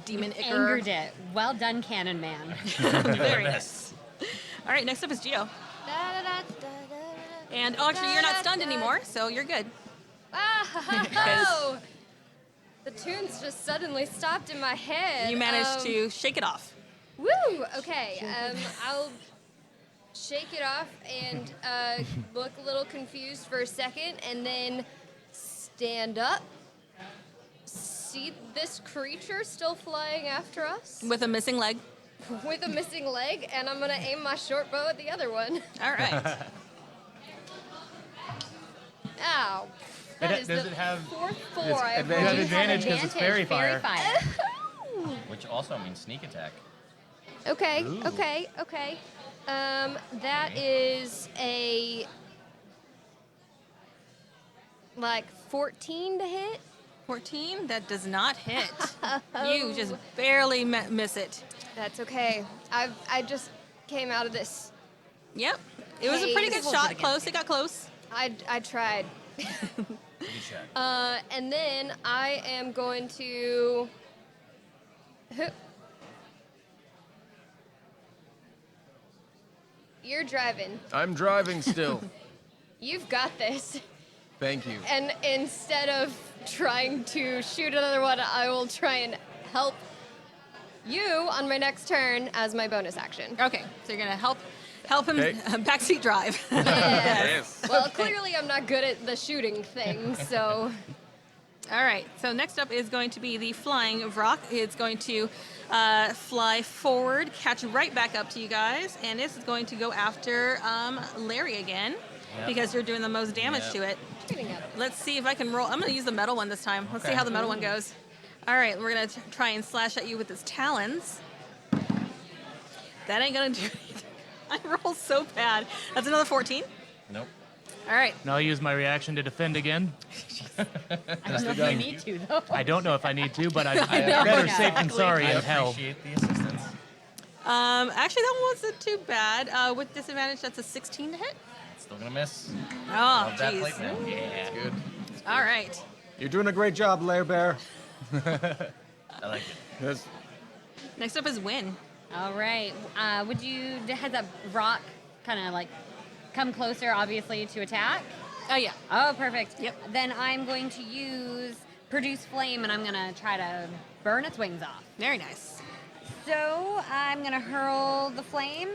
demon ichor. Angered it. Well done, Cannon Man. Very nice. All right, next up is Geo. And actually, you're not stunned anymore, so you're good. Oh! The tunes just suddenly stopped in my head. You managed to shake it off. Woo! Okay, I'll shake it off and look a little confused for a second, and then stand up. See this creature still flying after us With a missing leg. with a missing leg, and I'm gonna aim my short bow at the other one. All right. Ow! That is does the it have- fourth It's four I've advantage. rolled. You have advantage 'cause it's fairy fire. Which also means sneak attack. Okay, Ooh. okay. That is a like 14 to hit. 14, that does not hit. You just barely miss it. That's okay. I just came out of this. Yep. It was a pretty good Hey. shot. Close. It got close. I tried. Pretty shot. And then I am going to. You're driving. I'm driving still. You've got this. Thank you. And instead of trying to shoot another one, I will try and help you on my next turn as my bonus action. Okay. So you're gonna help him Okay. backseat drive. Yeah. Yes. Well, clearly I'm not good at the shooting thing, so. All right. So next up is going to be the flying Vrock. It's going to fly forward, catch right back up to you guys, and this is going to go after Larry again Yep. because you're doing the most damage Yep. to it. Shooting at him. Let's see if I can roll. I'm going to use the metal one this time. Let's see Okay. how the metal one goes. All right, we're going to try and slash at you with his talons. That ain't going to do anything. I roll so bad. That's another 14. Nope. All right. And I'll use my reaction to defend again. I don't know if you need to, though. I don't know if I need to, but I'm know. better safe than Exactly. sorry I in hell. appreciate the assistance. Actually, that one wasn't too bad. With disadvantage, that's a 16 to hit. Still gonna miss. Oh, Love that jeez. plate now. Yeah. Good. All right. You're doing a great job, Lair Bear. I like it. Yes. Next up is Win. All right. Would you has that rock kind of like come closer, obviously, to attack? Oh, yeah. Oh, perfect. Yep. Then I'm going to use produce flame, and I'm gonna try to burn its wings off. Very nice. So I'm gonna hurl the flame.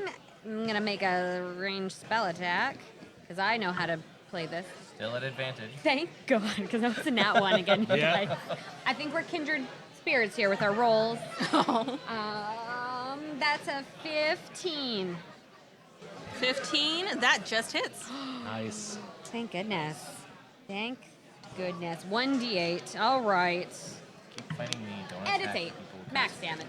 I'm gonna make a ranged spell attack because I know how to play this. Still at advantage. Thank God, because that was a nat one again. you Yeah. guys. I think we're kindred spirits here with our rolls. Oh. That's a 15. 15, that just hits. Nice. Thank goodness. Thank goodness. 1d8. All right. Keep fighting me. Don't And it's attack 8. people with Max damage.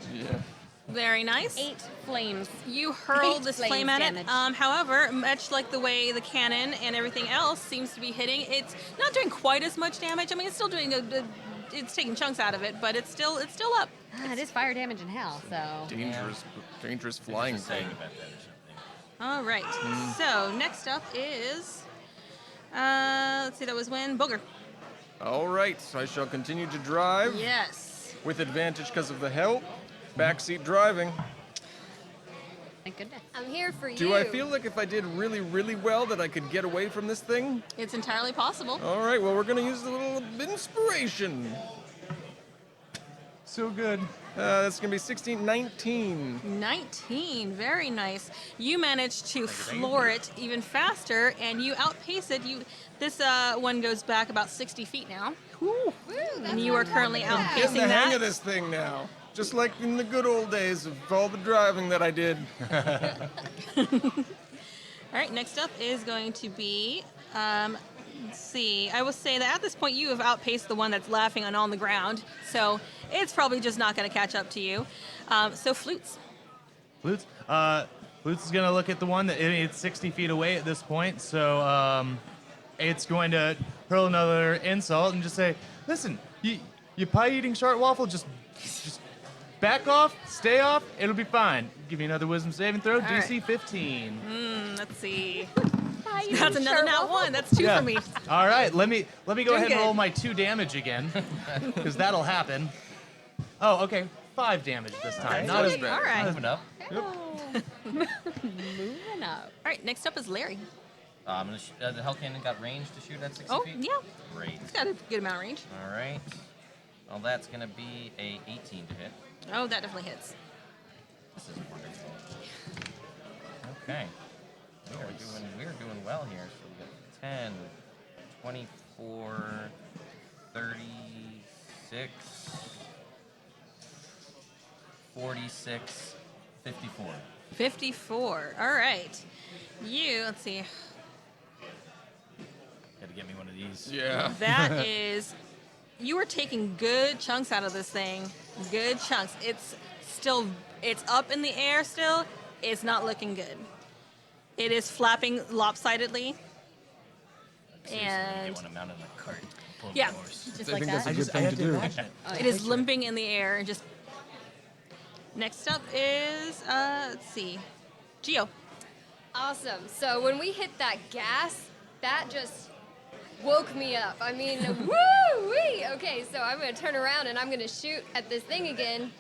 Very nice. 8 flames. You hurl 8 this flames flame at damage. it. However, much like the way the cannon and everything else seems to be hitting, it's not doing quite as much damage. I mean, it's still doing it's taking chunks out of it, but it's still up. It is fire damage in hell, so. Dangerous flying Just saying thing. about that or something. All right. So next up is, let's see, that was Win. Booger. All right, I shall continue to drive Yes. with advantage because of the help. Backseat driving. Thank goodness. I'm here for you. Do I feel like if I did really, really well that I could get away from this thing? It's entirely possible. All right, well, we're going to use a little inspiration. So good. That's going to be 16, 19. 19, very nice. You managed to floor it even faster, and you outpace it. This one goes back about 60 feet now, Woo, that's and you what are I'm currently talking about. outpacing Getting the that. hang of this thing now. Just like in the good old days of all the driving that I did. All right, next up is going to be, let's see. I will say that at this point you have outpaced the one that's laughing and on the ground, so it's probably just not going to catch up to you. So Flutes. Flutes. Flutes is gonna look at the one that it's 60 feet away at this point, so it's going to hurl another insult and just say, "Listen, you pie-eating short waffle, just back off, stay off, it'll be fine." Give me another wisdom saving throw, right. DC 15. Let's see. That's another nat 1. That's 2 Yeah. for me. All right, let me go Doing ahead and good. roll my 2 damage again, because that'll happen. Oh, okay, 5 damage this time. Not as That's bad. All right. Moving up. Moving up. All right, next up is Larry. I'm gonna the Hell Cannon got range to shoot at 60 Oh, feet? yeah. Great. It's got a good amount of range. All right. Well, that's gonna be a 18 to hit. Oh, that definitely hits. This is wonderful. Okay. We're doing well here. So we got 10, 24, 36, 46, 54. 54. All right. Let's see. Gotta get me one of these. Yeah. That is, you are taking good chunks out of this thing. Good chunks. It's up in the air still. It's not looking good. It is flapping lopsidedly. Seriously, And- get one amount in the cart. Pull the Yeah. horse. Just I like think that. that's a good I thing had to to do. imagine it. It is limping in the air and just. Next up is, let's see, Geo. Awesome. So when we hit that gas, that just woke me up. I mean, woo-wee! Okay, so I'm going to turn around and I'm going to shoot at this thing again.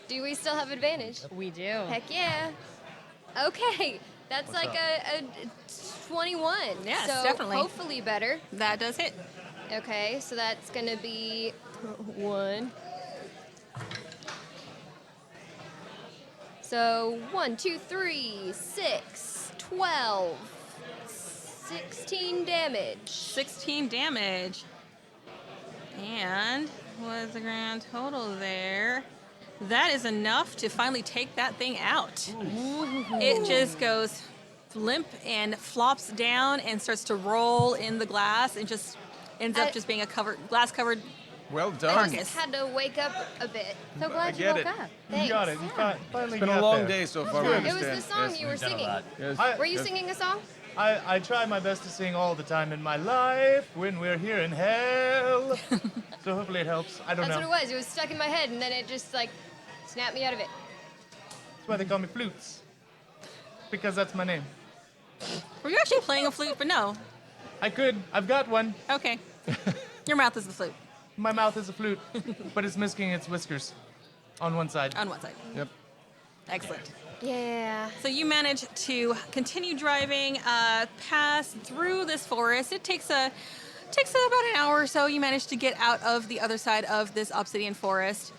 Do we still have advantage? We do. Heck yeah. Okay, that's What's like up? a 21. Yes, so definitely. hopefully better. That does hit. Okay, so that's going to be 1. So 1, 2, 3, 6, 12, 16 damage. 16 damage. And what is the grand total there? That is enough to finally take that thing out. It just goes limp and flops down and starts to roll in the glass and just ends up I- just being a glass covered. Well I done. just had to wake up a bit. So glad you get woke it. up. You Thanks. got it. You finally It's been a got long there. day so far. We It was understand. the song Yes. you were We've done a singing. lot. Yes. Were you Yes. singing a song? I try my best to sing all the time in my life when we're here in hell. So hopefully it helps. I don't That's know. what it was. It was stuck in my head, and then it just like snapped me out of it. That's why they call me Flutes. Because that's my name. Were you actually playing a flute? But no. I could. I've got one. Okay. Your mouth is the flute My mouth is a flute, but it's missing its whiskers on one side. on one side. Yep. Excellent. Yeah. So you manage to continue driving past through this forest. It takes about an hour or so. You manage to get out of the other side of this obsidian forest.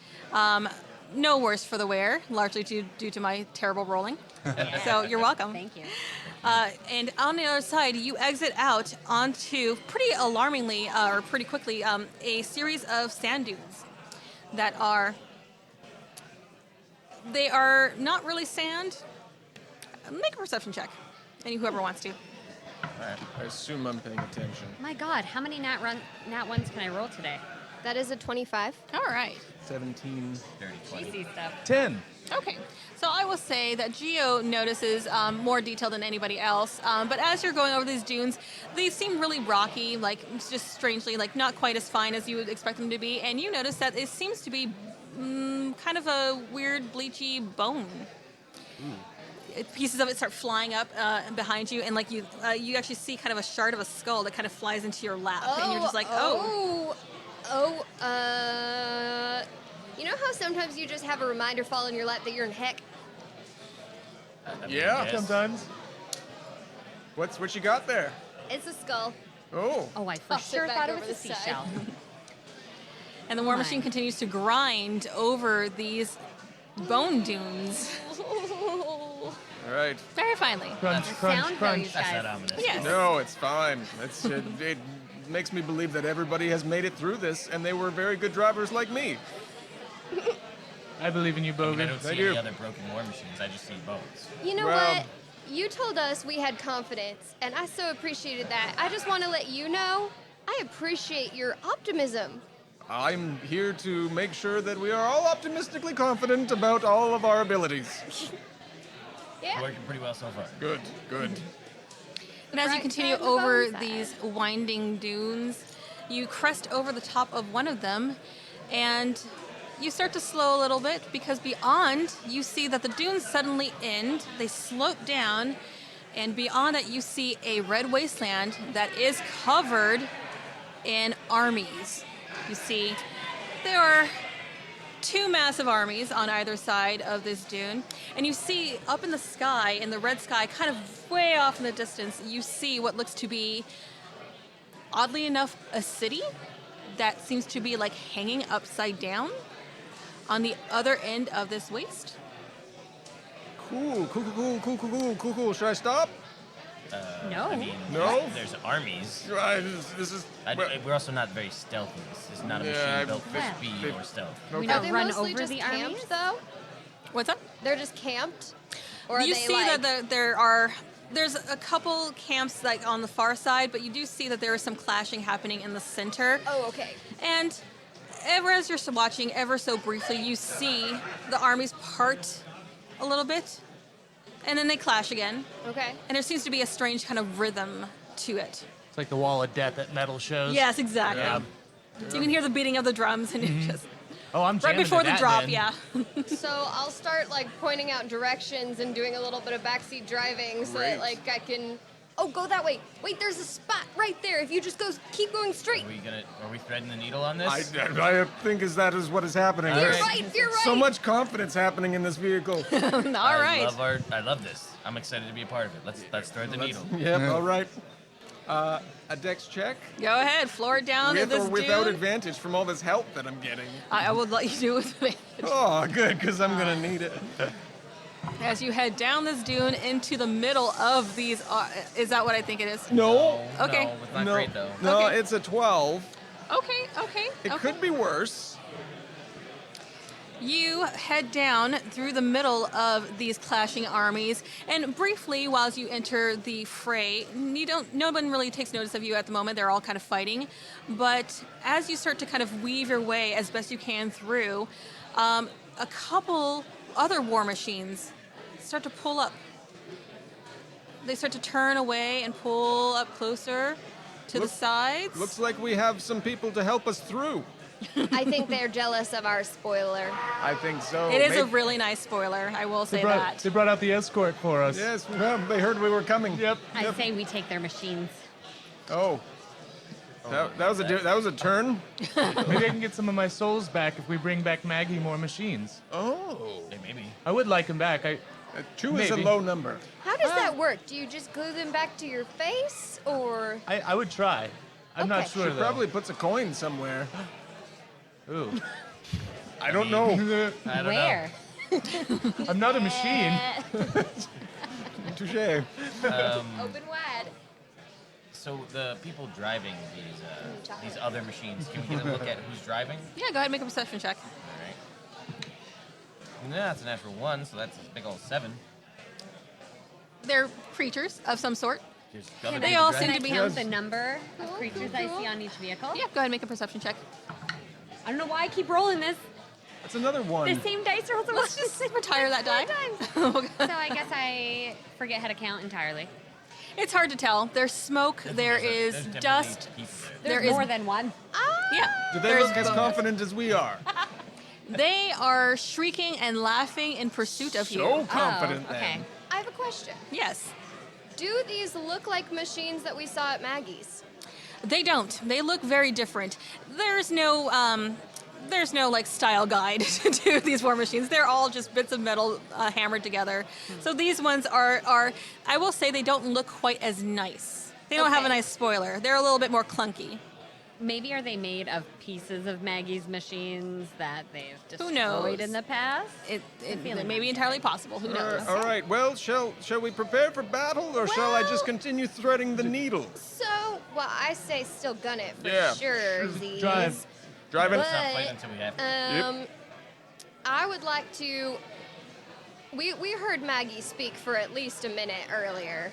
No worse for the wear, largely due to my terrible rolling. So you're welcome. Thank you. And on the other side, you exit out onto, pretty alarmingly, or pretty quickly, a series of sand dunes that they are not really sand. Make a perception check. Whoever wants to. I assume I'm paying attention. My God, how many nat ones can I roll today? That is a 25. All right. 17. Dirty 20. Cheesy stuff. 10. Okay. So I will say that Geo notices more detail than anybody else. But as you're going over these dunes, they seem really rocky, like just strangely, like not quite as fine as you would expect them to be. And you notice that it seems to be kind of a weird, bleachy bone. Pieces of it start flying up behind you, and like you actually see kind of a shard of a skull that kind of flies into your lap, and you're just like, You know how sometimes you just have a reminder fall in your lap that you're in heck? Yeah. Yes. Sometimes. What you got there? It's a skull. Oh. Oh, I for Toss it sure back thought it over was a the side. seashell. and the war My. machine continues to grind over these bone dunes All right. very finely. Crunch, The crunch, sound crunch. goes, That's guys. not ominous. Yes. No, it's fine. It makes me believe that everybody has made it through this, and they were very good drivers like me. I believe in you, I mean, I Bogey. don't see Thank you. any other broken war machines. I just see bones. You know Well- what? You told us we had confidence, and I so appreciated that. I just want to let you know I appreciate your optimism. I'm here to make sure that we are all optimistically confident about all of our abilities. Yeah. Working pretty well so far. Good, good. And as you Right continue side of the over bone side. these winding dunes, you crest over the top of one of them, and you start to slow a little bit because beyond, you see that the dunes suddenly end, they slope down, And beyond it, you see a red wasteland that is covered in armies. You see there are 2 massive armies on either side of this dune. And you see up in the sky, in the red sky, kind of way off in the distance, you see what looks to be, oddly enough, a city that seems to be like hanging upside down on the other end of this waste. Cool. Should I stop? No. I mean, No? there's armies. This is. We're also not very stealthy. This is not a Yeah, machine built for Yeah. speed or stealth. We Are don't they run mostly over just the camped, armies. though? What's up? They're just camped? Or are You they see like... that there's a couple camps like on the far side, but you do see that there is some clashing happening in the center. Oh, okay. And as you're watching, ever so briefly, you see the armies part a little bit, and then they clash again. Okay. And there seems to be a strange kind of rhythm to it. It's like the wall of death at metal shows. Yes, exactly. Yeah. So you can hear the beating of the drums, and it's just Oh, I'm right jamming before to the that, drop. then. Yeah. So I'll start like pointing out directions and doing a little bit of backseat driving so that Great. like I can... Oh, go that way. Wait, there's a spot right there. If you just keep going straight. Are we threading the needle on this? I think that is what is happening. You're There's right, you're right. So much confidence happening in this vehicle. All right. I love this. I'm excited to be a part of it. Let's thread the needle. Yep. All right. A dex check. Go ahead, floor it down in With this or without dune. advantage from all this help that I'm getting. I would let you do it with me. Oh, good, because I'm gonna need it. As you head down this dune into the middle of these, is that what I think it is? No. Okay. No, it's not great though. No, Okay. it's a 12. Okay. It could be worse. You head down through the middle of these clashing armies, and briefly, while you enter the fray, no one really takes notice of you at the moment. They're all kind of fighting, but as you start to kind of weave your way as best you can through, a couple other war machines start to pull up. They start to turn away and pull up closer to the sides. Looks like we have some people to help us through. I think they're jealous of our spoiler. I think so. It is a Maybe- really nice spoiler, I will say that. They brought out the escort for us. Yes, well, they heard we were coming. Yep. I say we take their machines. Oh. That was a turn. Maybe I can get some of my souls back if we bring back Maggie more machines. Oh. Hey, maybe. I would like him back. 2 is a Maybe. low number. How does that work? Do you just glue them back to your face, or... I would try. I'm not Okay. sure She though. probably puts a coin somewhere. Ooh. I don't know. I don't Where? I'm not a machine. Touche. Open wide. So the people driving these other machines, can we get a look at who's driving? Yeah, go ahead and make a perception check. All right. No, that's a natural 1, so that's a big old 7. They're creatures of some sort. There's other They people all driving. seem to be Count the number of creatures I cool. see on each vehicle. Yeah, go ahead and make a perception check. I don't know why I keep rolling this. That's another one. The same dice rolls. Let's just retire that die. So I guess I forget how to count entirely. It's hard to tell. There's smoke, there is There's definitely dust. people There's There is- more than one. Yeah. Do they there's look as both. confident as we are? They are shrieking and laughing in pursuit of So you. confident Oh, okay. then. I have a question. Yes. Do these look like machines that we saw at Maggie's? They don't. They look very different. There's no like style guide to these war machines. They're all just bits of metal hammered together. So these ones are I will say they don't look quite as nice. They don't have a Okay. nice spoiler. They're a little bit more clunky. Maybe are they made of pieces of Maggie's machines that they've Who destroyed knows? in the past? It feeling may be entirely possible. Who knows? All right. Well, shall we prepare for battle, or shall I just Well- continue threading the needle? So, well, I say still gun it for Yeah. sure. Z's. Drive. Driving. Let's not fight until we have to. I would like to. We heard Maggie speak for at least a minute earlier.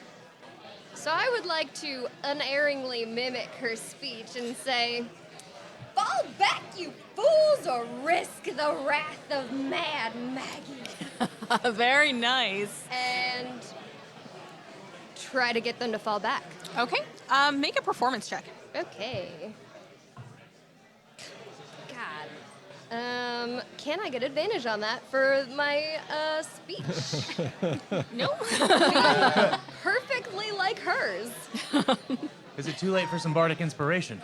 So I would like to unerringly mimic her speech and say, "Fall back, you fools, or risk the wrath of Mad Maggie." Very nice. And try to get them to fall back. Okay. Make a performance check. Okay. God. Can I get advantage on that for my speech? No. Perfect perfectly like hers. Is it too late for some bardic inspiration?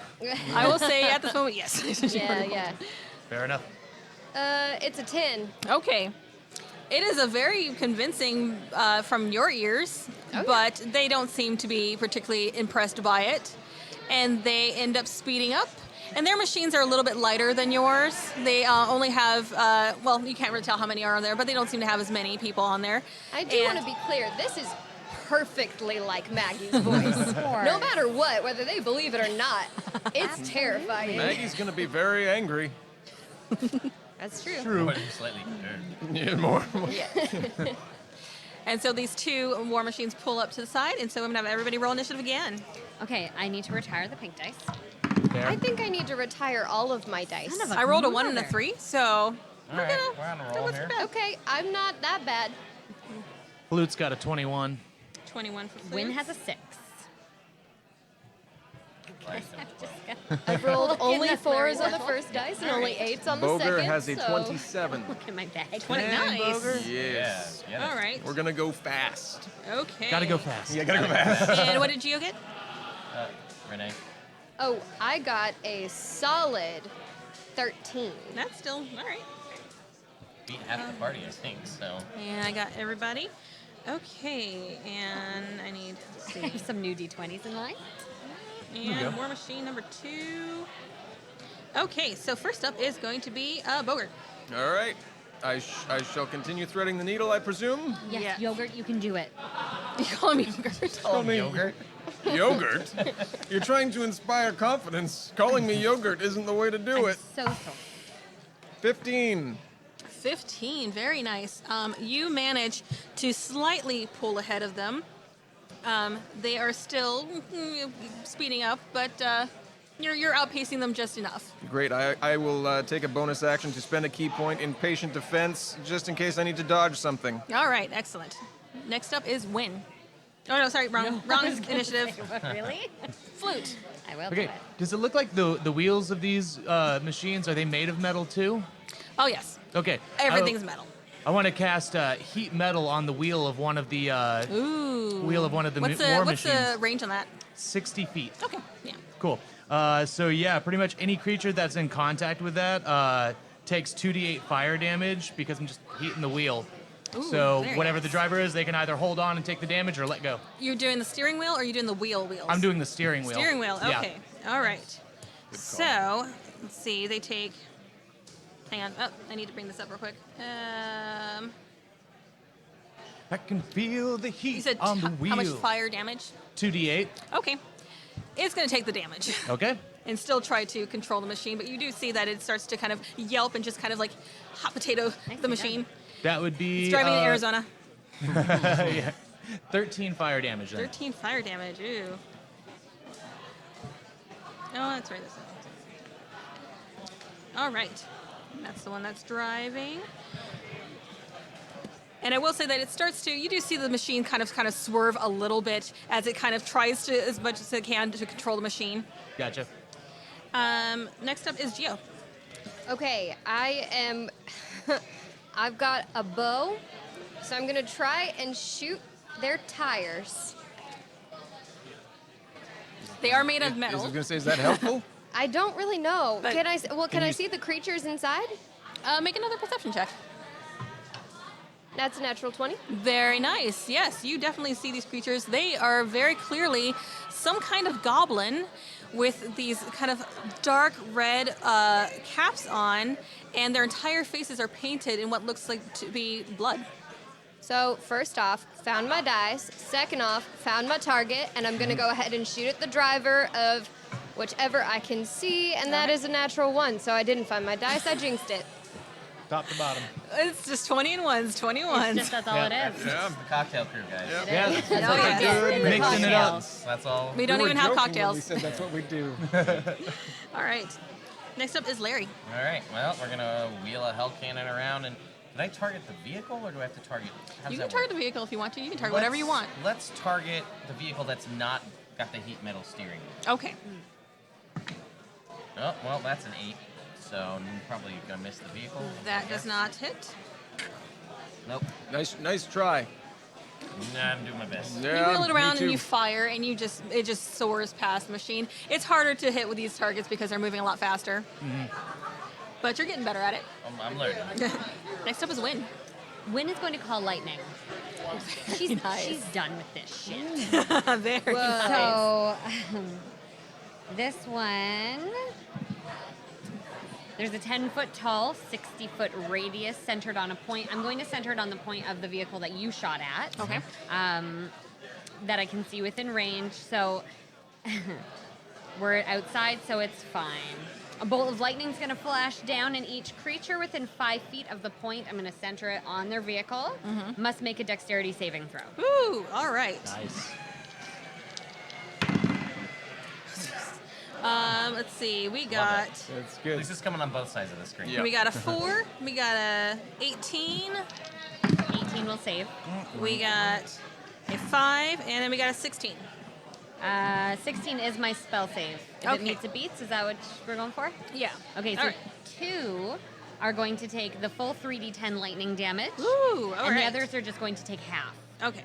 I will say at this moment, yes. Yeah. Fair enough. It's a 10. Okay. It is a very convincing from your ears, yeah. but they don't seem to be particularly impressed by it. And they end up speeding up. And their machines are a little bit lighter than yours. They only have, well, you can't really tell how many are on there, but they don't seem to have as many people on there. I do want to be clear. This is perfectly like Maggie's voice. course. No matter what, whether they believe it or not, it's terrifying. Maggie's gonna be very angry. That's true. True. Or just slightly concerned. Yeah, more. And so these two war machines pull up to the side, and so I'm going to have everybody roll initiative again. Okay, I need to retire the pink dice. Fair. I think I need to retire all of my dice. Son of I rolled a 1 and a mother. 3, so All right, gonna- we're on a that roll wasn't here. bad. Okay, I'm not that bad. Flute's got a 21. 21 for Flute. Win has a 6. Like, I've rolled Look in only the 4s on the level. first dice and only 8s on the Boger second. has a so 27. Look at my bag. 20. Nice. Yes. yeah. All right. We're gonna go fast. Okay. Gotta go fast. Yeah, gotta go fast. And what did Gio get? Renee. Oh, I got a solid 13. That's still all right. Beat half the party, I think. So And I got everybody. Okay, and I need, let's see, There's some new D20s in line. and War Machine number 2. Okay, so first up is going to be Bogart. All right. I shall continue threading the needle, I presume. Yes, Yeah. yogurt, you can do it. You calling me Bogart? oh, yogurt. Yogurt? You're trying to inspire confidence. Calling me yogurt isn't the way to do I'm it. so sorry. 15. 15, very nice. You manage to slightly pull ahead of them. They are still speeding up, but you're outpacing them just enough. Great. I will take a bonus action to spend a key point in patient defense, just in case I need to dodge something. All right, excellent. Next up is Win. Oh no, sorry, wrong initiative. Really? Flute. I will do Okay, it. does it look like the wheels of these machines, are they made of metal too? Oh yes, Okay. everything's metal. I want to cast heat metal on the wheel of one of the Ooh. wheel of one of the What's war what's the machines. range on that? 60 feet. Okay, yeah. Cool. So yeah, pretty much any creature that's in contact with that takes 2d8 fire damage because I'm just heating the wheel. Ooh, So very whatever nice. the driver is, they can either hold on and take the damage or let go. You're doing the steering wheel, or are you doing the wheels? I'm doing the steering wheel. Steering wheel. Yeah. Okay. All right. So let's see. They take. Hang on. Oh, I need to bring this up real quick. I can feel the heat You said on the wheel. how much fire damage? 2d8. Okay. It's going to take the damage Okay. and still try to control the machine, but you do see that it starts to kind of yelp and just kind of like hot potato Nicely the machine. That would be. It's driving in Arizona. Yeah. 13 fire damage then. 13 fire damage. Ooh. Oh, that's right. All right. That's the one that's driving. And I will say that it starts to, you do see the machine kind of swerve a little bit as it kind of tries to, as much as it can, to control the machine. Gotcha. Next up is Gio. Okay, I've got a bow, so I'm gonna try and shoot their tires. They are made of I metal. was gonna say, is that helpful? I don't really know. But- Can I you- see the creatures inside? Make another perception check. That's a natural 20. Very nice. Yes, you definitely see these creatures. They are very clearly some kind of goblin with these kind of dark red caps on, and their entire faces are painted in what looks like to be blood. So first off, found my dice. Second off, found my target, and I'm gonna go ahead and shoot at the driver of whichever I can see, and that is a natural 1. So I didn't find my dice. I jinxed it. Top to bottom. It's just 20 and ones, 20 ones. Just that's all Yeah. it is. Yeah. The cocktail crew, guys. Yeah. Yeah. Oh, yes. Good. Mixing it up. That's all. We don't We were even have joking when cocktails. We said that's what we do. All right. Next up is Larry. All right. Well, we're gonna wheel a hell cannon around, and did I target the vehicle, or do I have to target? How does You that can target work? the vehicle if you want to. You can target whatever you want. Let's target the vehicle that's not got the heat metal steering wheel. Okay. Oh, well, that's an 8, so I'm probably gonna miss the vehicle. That does not hit. Nope. Nice try. Nah, I'm doing my best. Yeah, You wheel it me around too. and you fire, and it just soars past the machine. It's harder to hit with these targets because they're moving a lot faster. But you're getting better at it. I'm learning. Next up is Win. Wynn is going to call lightning. She's Nice. she's done with this shit. Very nice. So this one, there's a 10-foot tall, 60-foot radius centered on a point. I'm going to center it on the point of the vehicle that you shot at. Okay. That I can see within range. So we're outside, so it's fine. A bolt of lightning is going to flash down, and each creature within 5 feet of the point, I'm going to center it on their vehicle, must make a dexterity saving throw. Ooh, all right. Nice. Let's see. We got That's At good. least it's coming on both sides of the screen. Yeah. we got a 4. We got a 18. 18 will save. We got a 5, and then we got a 16. 16 is my spell save. If Okay. it meets a beats, is that what we're going for? Yeah. Okay, so All right. 2 are going to take the full 3d10 lightning damage. Ooh, all and the right. others are just going to take half. Okay.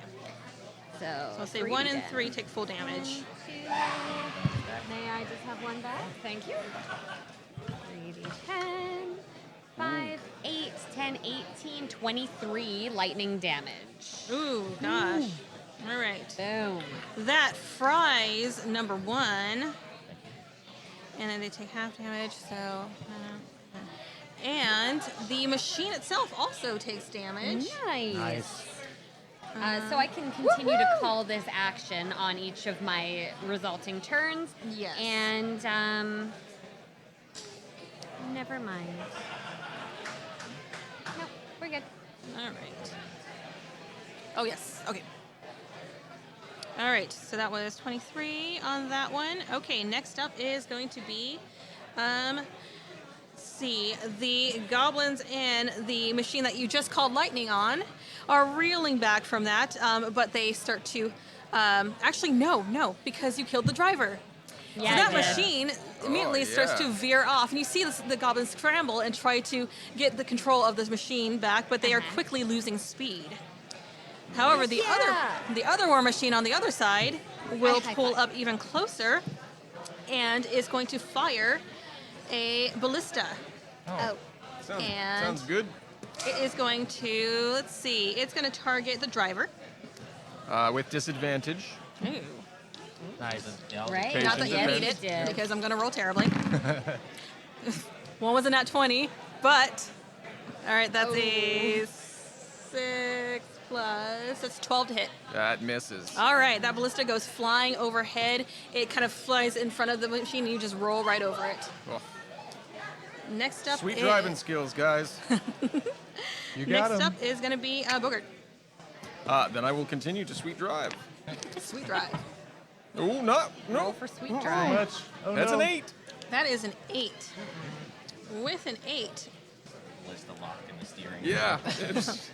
So So I'll say 1 and 3d10. 3 take full damage. 2. May I just have one back? Thank you. 3d10. 5, 8, 10, 18, 23 lightning damage. Ooh, gosh. All right. Boom. That fries number 1. And then they take half damage, so. And the machine itself also takes damage. Nice. So I can continue to call this action on each of my resulting turns. Yes. And never mind. Nope, we're good. All right. Oh, yes. Okay. All right. So that was 23 on that one. Okay. Next up is going to be, let's see, the goblins and the machine that you just called lightning on are reeling back from that, but they start to, actually, no, because you killed the driver. Yeah, So that I did. machine immediately starts yeah. to veer off, and you see the goblins scramble and try to get the control of this machine back, but they are quickly losing speed. However, the other war machine on the other side will High pull five. up even closer, and is going to fire a ballista. Oh. And- Sounds good. It is going to, let's see, it's going to target the driver. With disadvantage. Ooh. Nice. Yeah, I'll- Right? Not that you Yes, need you it, did. because I'm going to roll terribly. One was a nat 20, but, all right, that's a 6 plus, that's 12 to hit. That misses. All right, that ballista goes flying overhead. It kind of flies in front of the machine, and you just roll right over it. Oh, Next up sweet is, driving skills, guys. You got next him. up is going to be Bogart. Then I will continue to sweet drive. Sweet drive. Oh, no. Roll for sweet Too drive. much. Oh, That's no. an 8. That is an 8. With an 8, Place the lock in the steering. Yeah. It's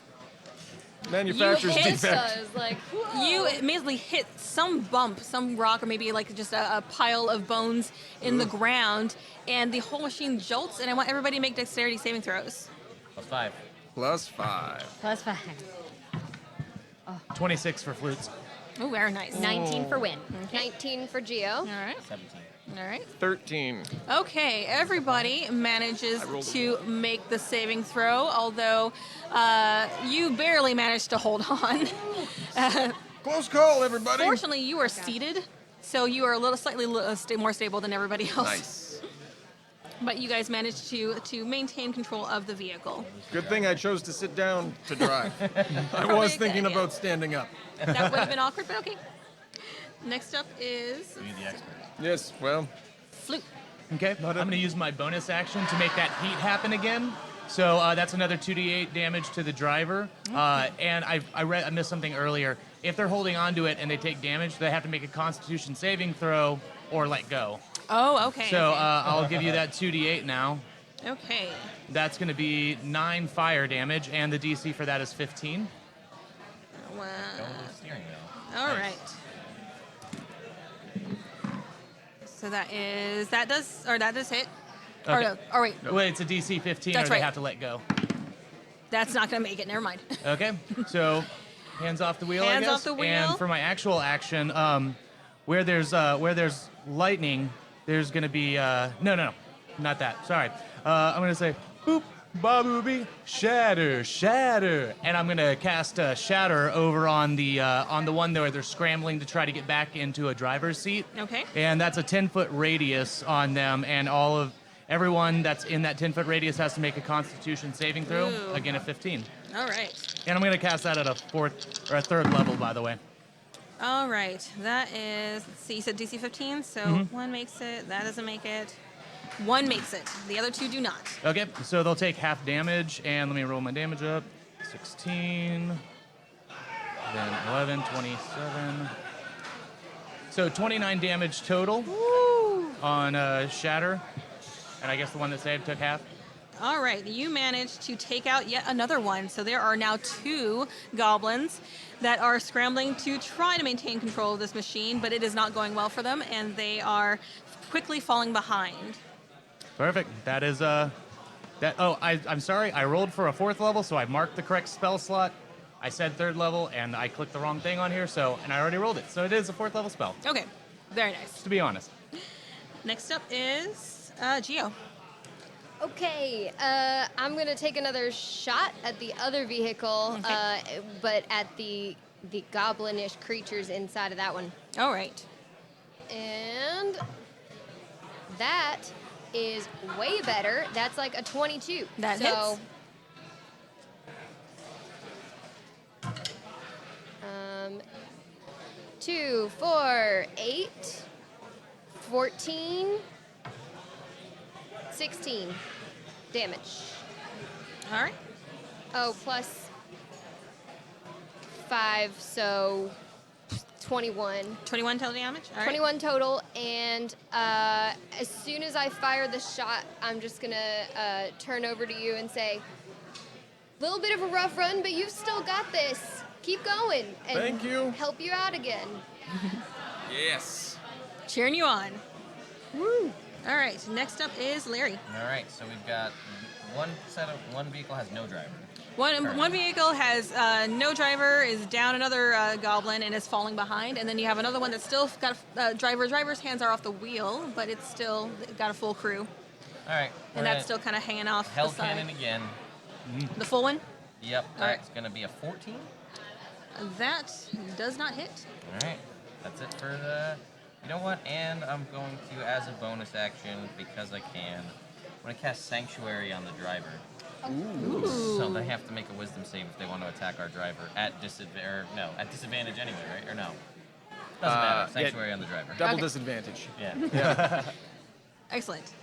manufacturer's Hit defect. us like, whoa. you immediately hit some bump, some rock, or maybe like just a pile of bones in the ground, and the whole machine jolts, and I want everybody to make dexterity saving throws. Plus 5. Plus 5. Plus 5. 26 for flutes. Oh, very nice. 19 for win. 19 for Geo. All right. 17. All right. 13. Okay, everybody manages rolled to make the saving throw, although you barely managed to hold on. Close call, everybody. Fortunately, you are seated, so you are a little slightly more stable than everybody else. Nice. But you guys managed to maintain control of the vehicle. Good thing I chose to sit down to drive. I Probably was a good thinking idea. about standing up. That would have been awkward, but okay. Next up is Be the expert. Yes, well, Flute. Okay, I'm going to use my bonus action to make that heat happen again. So that's another 2d8 damage to the driver. And I missed something earlier. If they're holding onto it and they take damage, they have to make a Constitution saving throw or let go. Oh, okay. So okay. I'll give you that 2d8 now. Okay. That's going to be 9 fire damage, and the DC for that is 15. Wow. Go with the steering wheel. All Nice. right. So that does hit. Or Okay. no, oh wait, Well, it's a DC 15, That's or they right. have to let go. that's not gonna make it. Never mind. Okay, so Hands off the wheel. Hands I guess. off the wheel. And for my actual action, where there's lightning, there's gonna be no, not that. Sorry. I'm gonna say boop, babooby, shatter, and I'm gonna cast shatter over on the one where they're scrambling to try to get back into a driver's seat. Okay. And that's a 10-foot radius on them, and everyone that's in that 10-foot radius has to make a Constitution saving throw. Ooh. Again, a 15. All right. And I'm gonna cast that at a 4th or a 3rd level, by the way. All right. That is, let's see, you said DC 15, so Mm-hmm. one makes it. That doesn't make it. One makes it. The other two do not. Okay, so they'll take half damage, and let me roll my damage up. 16, then 11, 27. So 29 damage total on Shatter. And I guess the one that saved took half. All right, you managed to take out yet another one. So there are now 2 goblins that are scrambling to try to maintain control of this machine, but it is not going well for them, and they are quickly falling behind. Perfect. That is I'm sorry. I rolled for a 4th level, so I marked the correct spell slot. I said 3rd level, and I clicked the wrong thing on here, and I already rolled it. So it is a 4th level spell, Okay, very nice. to be honest. Next up is Geo. Okay, I'm gonna take another shot at the other vehicle, but at the goblinish creatures inside of that one. All right. And that is way better. That's like a 22. That so, hits. 2, 4, 8, 14, 16 damage. All right. Oh, plus 5, so 21. 21 total damage. All right. 21 total, and as soon as I fire the shot, I'm just gonna turn over to you and say, little bit of a rough run, but you've still got this. Keep going. And Thank you. Help you out again. Yes. Cheering you on. Woo. All right. Next up is Larry. All right, so we've got one vehicle has no driver. One vehicle has no driver, is down another goblin, and is falling behind. And then you have another one that's still got a driver. Driver's hands are off the wheel, but it's still got a full crew. All right, And that's still kind of hanging off Hell the side. Cannon again. The full one? Yep, All right. that's gonna be a 14. That does not hit. All right, that's it for the. You know what? And I'm going to, as a bonus action, because I can, I'm gonna cast Sanctuary on the driver. Ooh. So they have to make a Wisdom save if they want to attack our driver at disadvantage anyway, right? Or no? Doesn't matter. Sanctuary on the driver. Double Okay. disadvantage. Yeah. Excellent.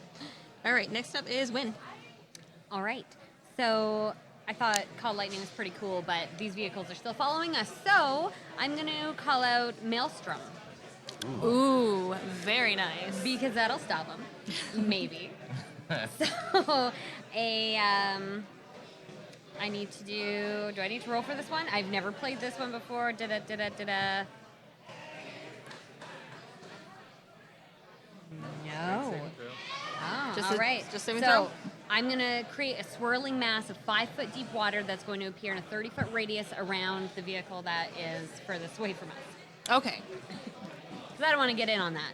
All right, next up is Win. All right. So I thought Call Lightning was pretty cool, but these vehicles are still following us. So I'm going to call out Maelstrom Ooh, very nice. because that'll stop them. Maybe. So I need to do I need to roll for this one? I've never played this one before. No. Oh, Just all a- right. just saving so throw? I'm going to create a swirling mass of 5-foot deep water that's going to appear in a 30-foot radius around the vehicle that is furthest away from us. Okay. Because I don't want to get in on that.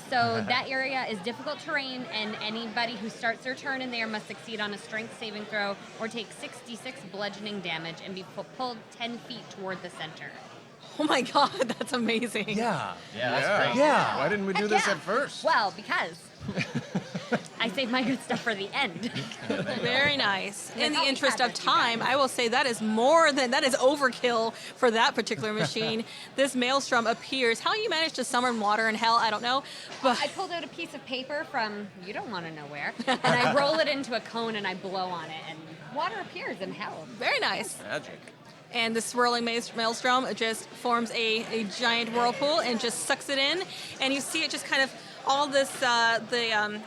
So that area is difficult terrain, and anybody who starts their turn in there must succeed on a strength saving throw or take 66 bludgeoning damage and be pulled 10 feet toward the center. Oh my god, that's amazing. Yeah. Yeah, that's great. Yeah. Why didn't we do Heck this yeah. at first? Well, because I saved my good stuff for the end. Very nice. In the I'll be interest of happy to do that. time, I will say that is overkill for that particular machine. This Maelstrom appears. How you managed to summon water in hell, I don't know. But I pulled out a piece of paper from you don't want to know where, and I roll it into a cone and I blow on it, and water appears in hell. very nice. Magic. And the swirling Maelstrom just forms a giant whirlpool and just sucks it in. And you see it just kind of, all this, the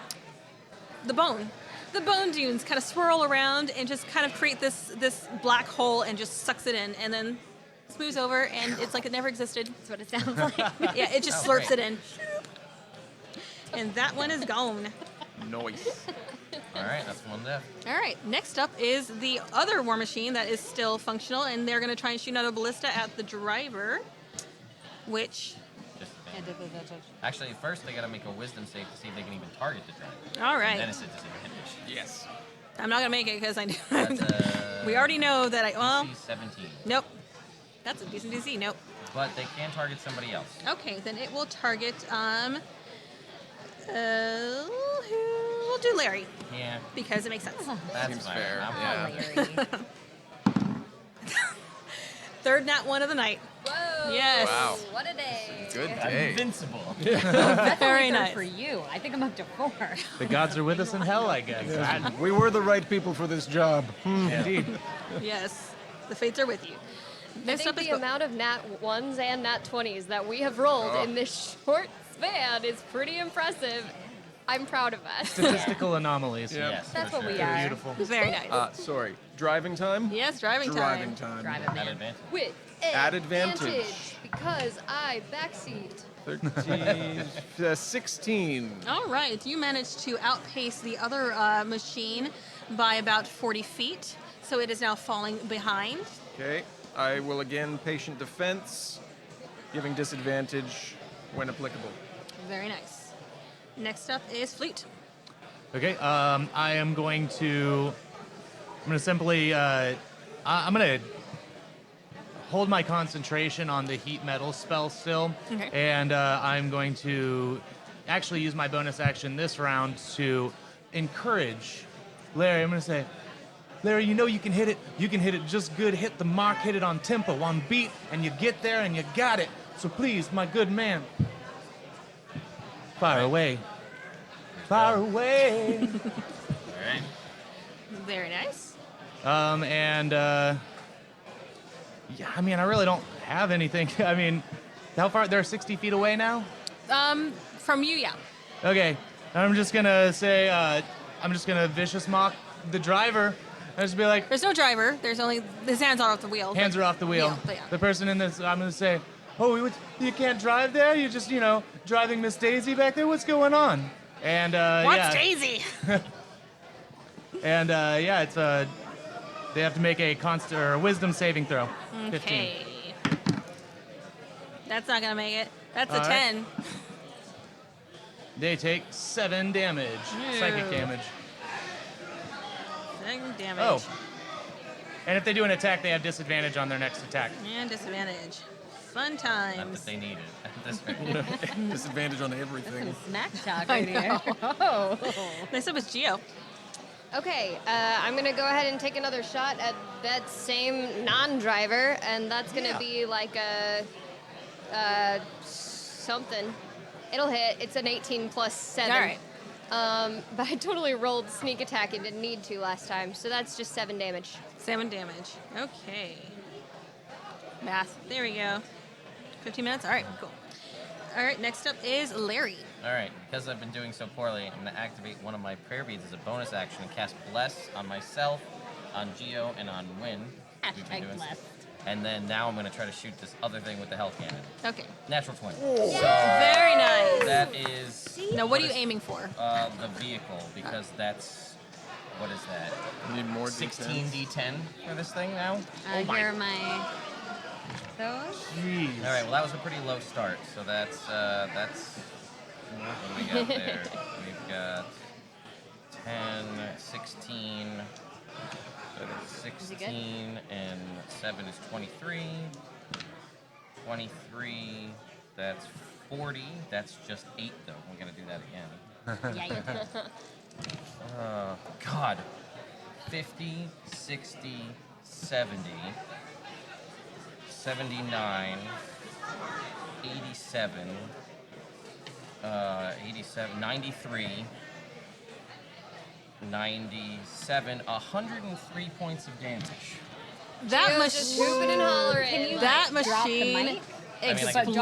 bone dunes kind of swirl around and just kind of create this black hole and just sucks it in. And then smooths over and it's like it never existed. That's what it sounds like. Yeah, it just Oh, slurps great. it in. And that one is gone. Noise. All right, that's one death. All right. Next up is the other war machine that is still functional, and they're going to try and shoot another ballista at the driver, which. Disadvantage. Actually, first they gotta make a wisdom save to see if they can even target the dragon. All right. And then it's a disadvantage. Yes. I'm not going to make it because I know. That's We already know that I. Well, DC 17. nope. That's a decent DC. Nope. But they can target somebody else. Okay, then it will target. We'll do Larry Yeah, because it makes sense. that's Seems fine. fair. I'm Yeah. Larry. Third nat one of the night. Whoa! Yes. Wow. What a day! Good I'm day. invincible. That's Very only third nice. for you. I think I'm up to 4. The gods are with us in hell, I guess. We were the right people for this job. Indeed. Yes, the fates are with you. I Next think up is the amount of nat 1s and nat 20s that we have rolled in this short span is pretty impressive. I'm proud of us. Statistical anomalies. Yeah. Yes, That's for what we sure. are. Beautiful. very nice. Sorry. Driving time? Yes, driving Driving time. time. Drive it, At man. advantage. With At advantage. because I backseat. 13, 16. All right, you managed to outpace the other machine by about 40 feet, so it is now falling behind. Okay. I will again patient defense, giving disadvantage when applicable. Very nice. Next up is Flute. Okay, I am going to. I'm going to simply. I'm going to hold my concentration on the heat metal spell still, Okay. and I'm going to actually use my bonus action this round to encourage Larry. I'm going to say, Larry, you know you can hit it. You can hit it just good. Hit the mark. Hit it on tempo, on beat, and you get there and you got it. So please, my good man, fire away. Fire away. All right. Very nice. Yeah, I mean, I really don't have anything. I mean, how far? They're 60 feet away now? From you, yeah. Okay, I'm just gonna say, I'm just gonna vicious mock the driver. I just be like, There's no driver. There's only his hands are off the wheel. hands are off the wheel. but yeah. The person in this, I'm gonna say, oh, you can't drive there? You're just, driving Miss Daisy back there? What's going on? And, What's yeah. Daisy? And, yeah, it's, they have to make a wisdom saving throw. 15. Okay. That's not gonna make it. That's a All right. 10. They take 7 damage, psychic damage. 7 damage. Oh. And if they do an attack, they have disadvantage on their next attack. And disadvantage. Fun Not times. that they need it at this point. Disadvantage on everything. Smack talk right here. Oh. Next up is Geo. Okay, I'm gonna go ahead and take another shot at that same non-driver, and that's gonna be like a something. It'll hit. It's an 18 plus 7. All right. But I totally rolled sneak attack and didn't need to last time, so that's just 7 damage. 7 damage. Okay. Math. There we go. 15 minutes? All right, cool. All right, next up is Larry. All right, because I've been doing so poorly, I'm going to activate one of my prayer beads as a bonus action and cast Bless on myself, on Geo, and on Win. We've been Hashtag doing- blessed. And then now I'm going to try to shoot this other thing with the hell cannon. Okay. Natural 20. Very nice. That is Now, what are you aiming for? the vehicle, because that's, what is that? Need more 16 D10 for this thing now? Here are my those. Jeez. All right, well, that was a pretty low start, so that's what do we got there? We've got 10, 16, so that's Is it good? 16, and 7 is 23. 23, that's 40. That's just 8, though. We're going to do that again. Yeah, you did. God. 50, 60, 70, 79, 87, 87, 93, 97, 103 points of damage. That Geo just hooping and hollering. Can you That like, drop the machine mic? I mean, I But can don't.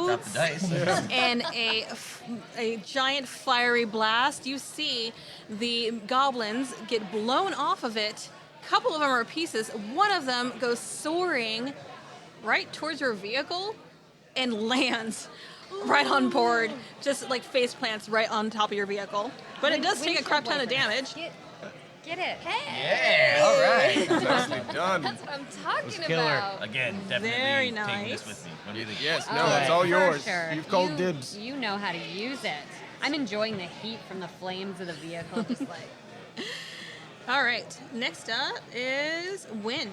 drop explodes the dice. and a giant fiery blast. You see the goblins get blown off of it. A couple of them are pieces. One of them goes soaring right towards your vehicle and lands right on board, just like face plants right on top of your vehicle. But it does take a crap ton of damage. Get it. Yeah, all right. Nicely done. That's what I'm talking killer. about. Again, definitely Very taking nice. this with me. What do you think? Yes, no, Oh, it's all for yours. sure. You've called You- dibs. You know how to use it. I'm enjoying the heat from the flames of the vehicle, just like. All right, next up is Win.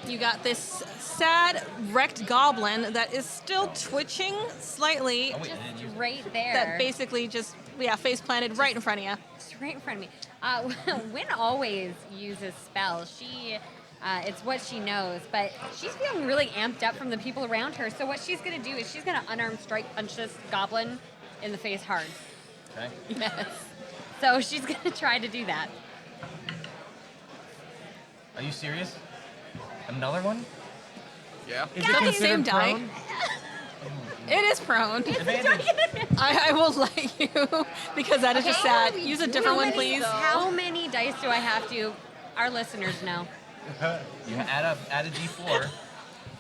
You got this sad, wrecked goblin that is still twitching slightly. Oh, wait, did you? Right there. That basically just, face planted right in front of you. Just right in front of me. Win always uses spells. It's what she knows, but she's feeling really amped up from the people around her. So what she's gonna do is she's gonna unarmed strike punch this goblin in the face hard. Okay. Yes. So she's gonna try to do that. Are you serious? Another one? Yeah. Is Got it the same considered die. prone? It is prone. Advantage. I will let you, because that is just sad. Use a different one, please. How many dice do I have to? Our listeners know. You add a D4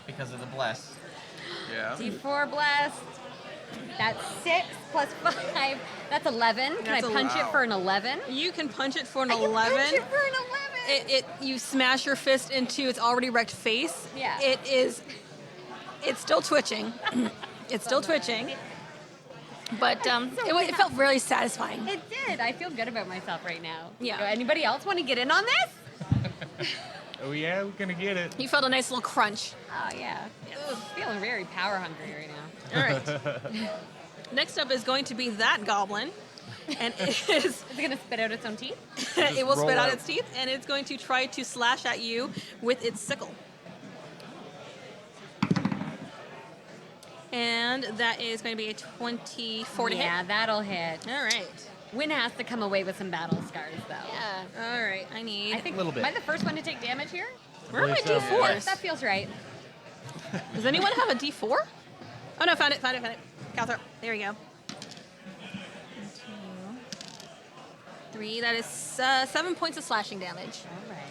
because of the bless. Yeah. D4 blessed. That's 6 plus 5. That's 11. Can That's I punch it wow. for an 11? You can punch it for an I can 11. punch it for an 11. You smash your fist into its already wrecked face. Yeah. It's still twitching. It's still twitching. But it felt really satisfying. It did. I feel good about myself right now. Yeah. Anybody else want to get in on this? Oh yeah, we're gonna get it. You felt a nice little crunch. Oh yeah. Ugh, feeling very power hungry right now. All right. Next up is going to be that goblin. And it is Is it gonna spit out its own teeth? it will roll spit out out. its teeth, and it's going to try to slash at you with its sickle. And that is going to be a 24 to Yeah, hit. that'll hit. All right. Win has to come away with some battle scars though. Yeah. All right. I need. I think Little bit. Am I the first one to take damage here? Where are my believe so. D4s? That feels right. Does anyone have a D4? Oh no, found it. Calthrope. There we go. 1, 2, 3. That is 7 points of slashing damage. All right.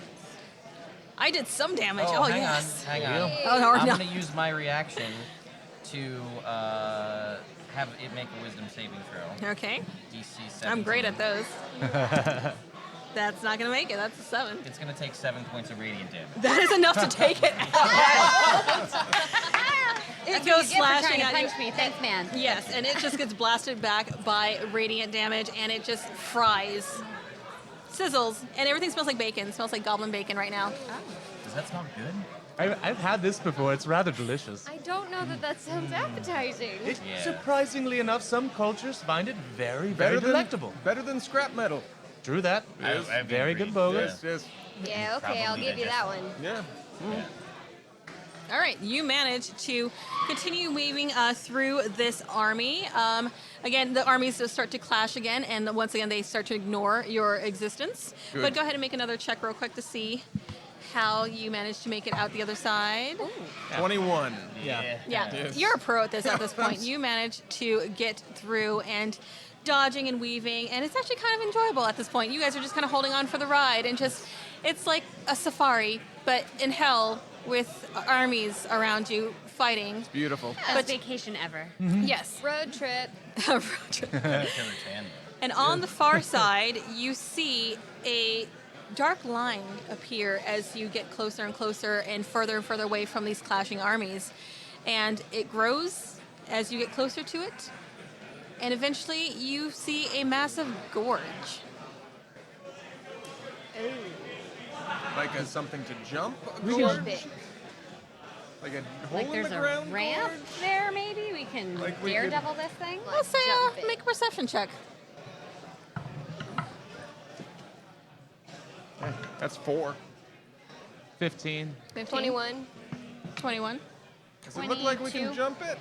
I did some damage. Oh, hang yes. on. Oh, no, I'm no. going to use my reaction to have it make a wisdom saving throw. Okay. DC 17. I'm great at those. That's not gonna make it. That's a 7. It's going to take 7 points of radiant damage. That is enough to take it out. It goes You get for trying slashing to at you. punch me. Thanks, man. Yes, and it just gets blasted back by radiant damage, and it just fries, sizzles, and everything smells like bacon. It smells like goblin bacon right now. Does that smell good? I've had this before. It's rather delicious. I don't know that sounds appetizing. It, Yeah. Surprisingly enough, some cultures find it very, very delectable. Better than scrap metal. True that. I'd be Very agreed. good bogus. Yes, yes. Yeah, okay, I'll Probably give you that one. Yeah. All right, you manage to continue weaving through this army. Again, the armies just start to clash again, and once again, they start to ignore your existence. Good. But go ahead and make another check real quick to see how you manage to make it out the other side. 21. Yeah. Yeah, Yes. you're a pro at this at this point. You manage to get through and dodging and weaving, and it's actually kind of enjoyable at this point. You guys are just kind of holding on for the ride, and just, it's like a safari, but in hell with armies around you fighting. Beautiful. Best vacation ever. Yes. Road trip. Road trip. Killer tan. And on the far side, you see a dark line appear as you get closer and closer and further away from these clashing armies. And it grows as you get closer to it. And eventually you see a massive gorge. Like a something to jump? A Jump gorge? it. Like a hole Like in there's the a ground ramp gorge? there, maybe we can Like we daredevil this thing. Let's say Jump it. make a perception check. That's 4. 15. 15, 21. 21. Does it look like we can 22? jump it?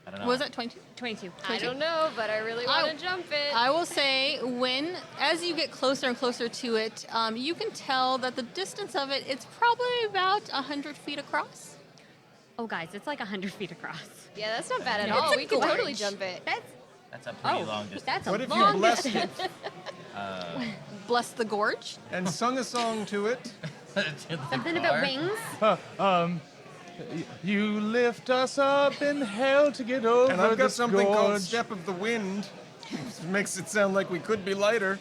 I don't know. Was that 22? 22. I don't know, but I really want to jump it. I will say, as you get closer and closer to it, you can tell that the distance of it, it's probably about 100 feet across. Oh, guys, it's like 100 feet across. Yeah, that's not bad at It's all. a We could gorge. totally jump it. That's a pretty Oh, long distance. that's a What if you long blessed distance. it Bless the gorge. and sung a song to it? To the Something car. about wings. You lift us up in hell to get over And I've got this something called gorge. Step of the Wind. Which makes it sound like we could be lighter.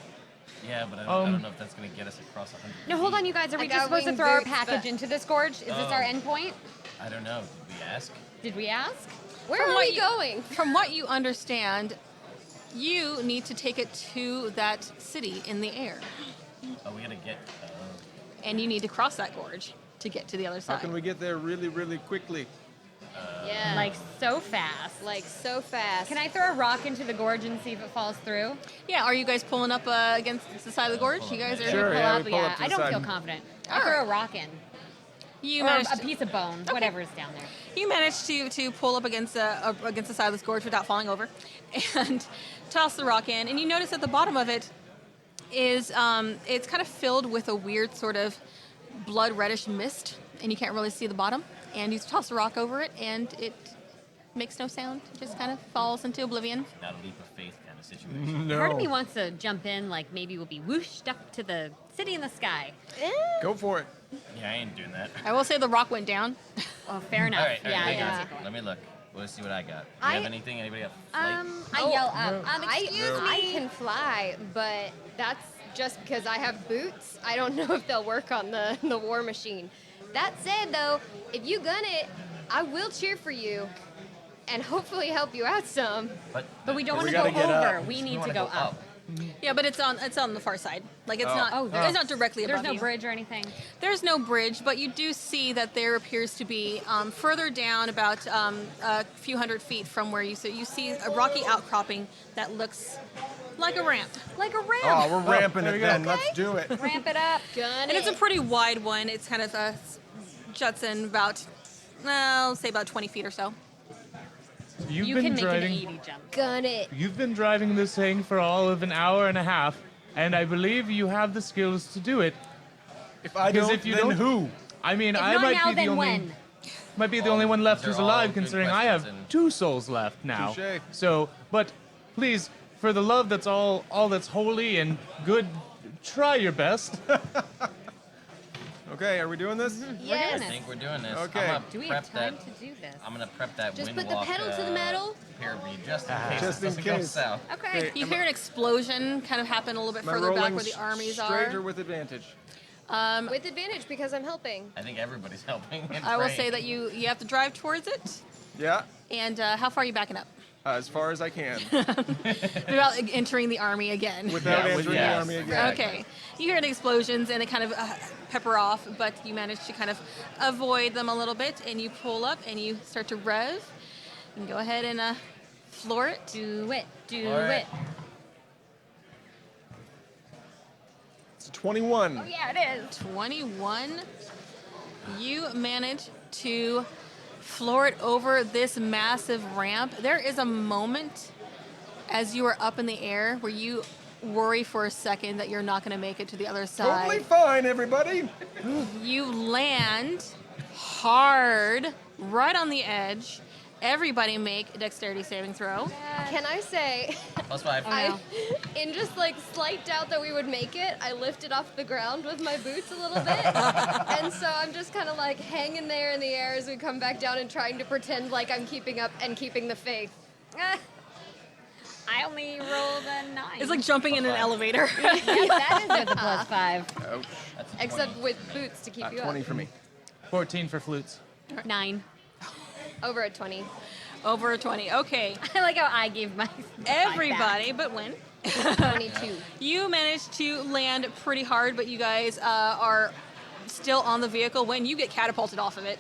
Yeah, but I don't know if that's going to get us across 100 No, hold feet. on, you guys. Are we I just got supposed to winged throw our boots, package but- into this gorge? Is this our end point? I don't know. Did we ask? Did we ask? Where From are what we you- going? From what you understand, you need to take it to that city in the air. Oh, we got to get... And you need to cross that gorge to get to the other How side. can we get there really, really quickly? Yeah. Like so fast. Like so fast. Can I throw a rock into the gorge and see if it falls through? Yeah, are you guys pulling up against the side of the gorge? You guys are. Sure, Pull yeah, up, we pull up to I the don't side. feel confident. All I'll throw right. a rock in. You Or managed. a piece of bone, whatever's down there. You managed to pull up against against the side of this gorge without falling over, and toss the rock in. And you notice at the bottom of it is it's kind of filled with a weird sort of blood reddish mist, and you can't really see the bottom. And you toss the rock over it, and it makes no sound. It just kind of falls into oblivion. Not a leap of faith kind of situation. No. Part of me wants to jump in, like maybe we'll be whooshed up to the city in the sky. Go for it. Yeah, I ain't doing that. I will say the rock went down. Oh, fair enough. All right, yeah, hang yeah. on. Let me look. Let's see what I got. Do you have anything? Anybody got flight? I yell up. I can fly, but that's just because I have boots. I don't know if they'll work on the war machine. That said, though, if you gun it, I will cheer for you and hopefully help you out some. But we don't But want we to go gotta get over. up. We We need to wanna go up. Yeah, but it's on the far side. Like it's not. Oh, it's not directly There's above no you. bridge or anything. There's no bridge, but you do see that there appears to be further down, about a few hundred feet from where you. So you see a rocky outcropping that looks like a ramp, Like a ramp. Oh, we're ramping there it we go. then. Let's do it. Ramp it up. Gun and it's a it. pretty wide one. It's kind of juts in about, I'll say about 20 feet or so. You've You been can make driving. an 80 jump. Gun it. You've been driving this thing for all of an hour and a half, and I believe you have the skills to do it. If I Because don't, if you then don't- who? I mean, If I not might now, be the then only when? might be the only one left They're who's all alive, good considering I have questions, and- 2 souls left now. Touche. So, but please, for the love that's all that's holy and good, try your best. Okay, are we doing this? Yes. I think we're doing this. Okay. I'm gonna Do we prep have time that. to do this? I'm gonna prep that Just wind put the walk, pedal to the metal. parry just in case Just it in doesn't go case. south. Okay. You hear an explosion kind of happen a little bit Am I further back rolling where the armies straight are. or with advantage? With advantage because I'm helping. I think everybody's helping. and I will praying. say that you have to drive towards it. Yeah, And how far are you backing up? as far as I can. Without entering the army again. Without Yeah, entering yes. the army again. Okay. You hear the explosions and it kind of pepper off, but you manage to kind of avoid them a little bit, and you pull up and you start to rev. You can go ahead and floor it. Do it. Do All right. it. It's 21. Oh, yeah, it is. 21. You manage to floor it over this massive ramp. There is a moment as you are up in the air where you worry for a second that you're not going to make it to the other side. Totally fine, everybody. You land hard right on the edge. Everybody make a dexterity saving throw. Can I say, +5. I, in just like slight doubt that we would make it, I lifted off the ground with my boots a little bit. And so I'm just kind of like hanging there in the air as we come back down and trying to pretend like I'm keeping up and keeping the faith. I only rolled a 9. It's like jumping in an elevator. yeah, that is with a +5. Ouch. That's a Except 20. with boots to keep you 20 up. for me. 14 for flutes. 9. Over a 20. Over a 20. Okay. I like how I gave my Everybody but Win. 22. You managed to land pretty hard, but you guys are still on the vehicle when you get catapulted off of it.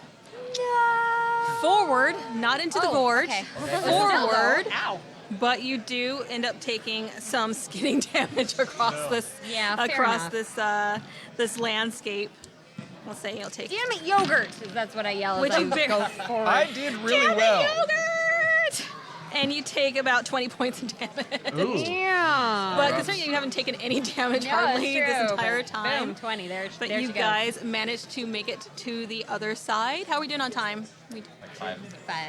Forward, not into the gorge. okay. Forward. Ow. But you do end up taking some skidding damage across this Yeah, fair across enough. this landscape. I'll say you'll take Damn it, yogurt! That's what I yell Would as you I pick- go forward. I did really well. yogurt, and you take about 20 points of damage. Yeah. But considering you haven't taken any damage No, hardly that's this true, entire but time, Boom, 20. There but there you she goes. guys managed to make it to the other side. How are we doing on time? Like 5.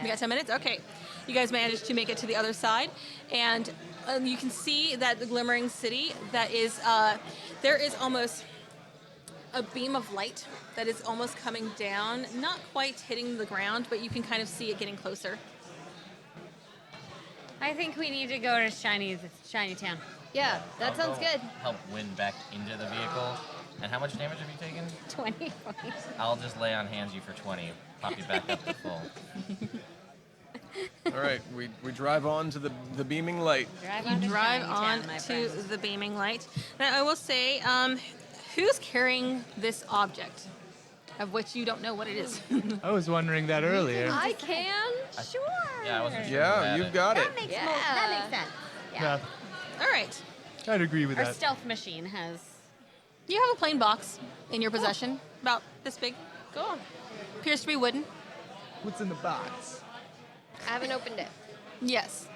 We got 10 minutes? Okay. You guys managed to make it to the other side, and you can see that the glimmering city that is, there is almost a beam of light that is almost coming down, not quite hitting the ground, but you can kind of see it getting closer. I think we need to go to Shiny Town. Yeah, that I'll sounds go good. Help wind back into the vehicle. And how much damage have you taken? 20 points. I'll just lay on hands you for 20. Pop you back up to full. All right, we drive on to the beaming light. Drive Shiny on Town, my to friend. the beaming light. Now, I will say, who's carrying this object, of which you don't know what it is? I was wondering that earlier. I can. Sure. Yeah, I wasn't sure. who Yeah, had you've it. got it. That makes Yeah. that makes sense. Yeah. Yeah, All right. I'd agree with Our that. stealth machine has. You have a plain box in your possession, about this big. Cool. Appears to be wooden. What's in the box? I haven't opened it. Yes.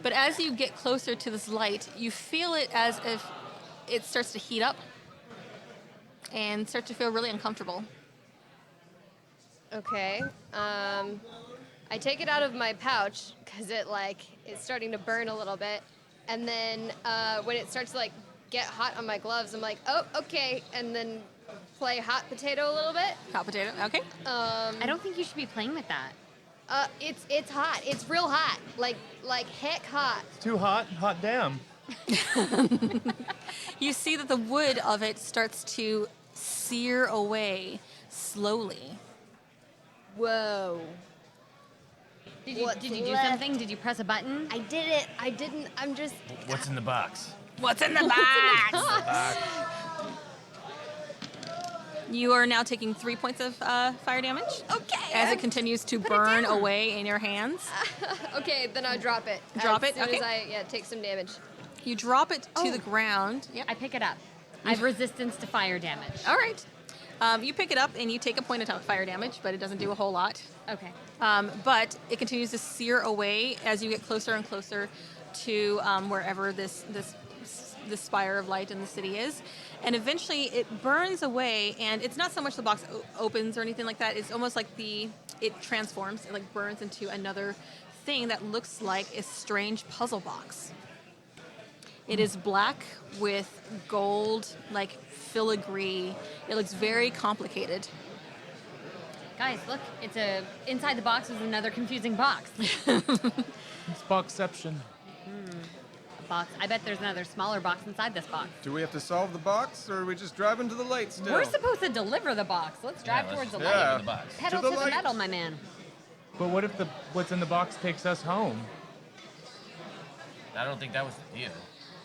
But as you get closer to this light, you feel it as if it starts to heat up and start to feel really uncomfortable. Okay. I take it out of my pouch because it's starting to burn a little bit, and then when it starts to get hot on my gloves, I'm like, oh, okay, and then play hot potato a little bit. Hot potato. Okay. I don't think you should be playing with that. It's hot. It's real hot. Like heck hot. Too hot? Hot damn. You see that the wood of it starts to sear away slowly. Whoa. Did you What's do left? something? Did you press a button? I did it. I didn't. I'm just. What's in the box? What's in the box? You are now taking 3 points of fire damage. Okay. As it continues to burn away in your hands. Okay, then I drop it. Drop as it? Soon Okay. As I take some damage. You drop it to Oh. the ground. Yep. I pick it up. I have resistance to fire damage. All right. You pick it up and you take a point of fire damage, but it doesn't do a whole lot. Okay. But it continues to sear away as you get closer and closer to wherever this spire of light in the city is. And eventually it burns away, and it's not so much the box opens or anything like that. It's almost like it transforms. It burns into another thing that looks like a strange puzzle box. It is black with gold, filigree. It looks very complicated. Guys, look. Inside the box is another confusing box. It's boxception. A box. I bet there's another smaller box inside this box. Do we have to solve the box, or are we just driving to the light still? We're supposed to deliver the box. Let's drive Yeah, towards the let's light. deliver the box. Pedal To to the the light. metal, my man. But what if what's in the box takes us home? I don't think that was the deal.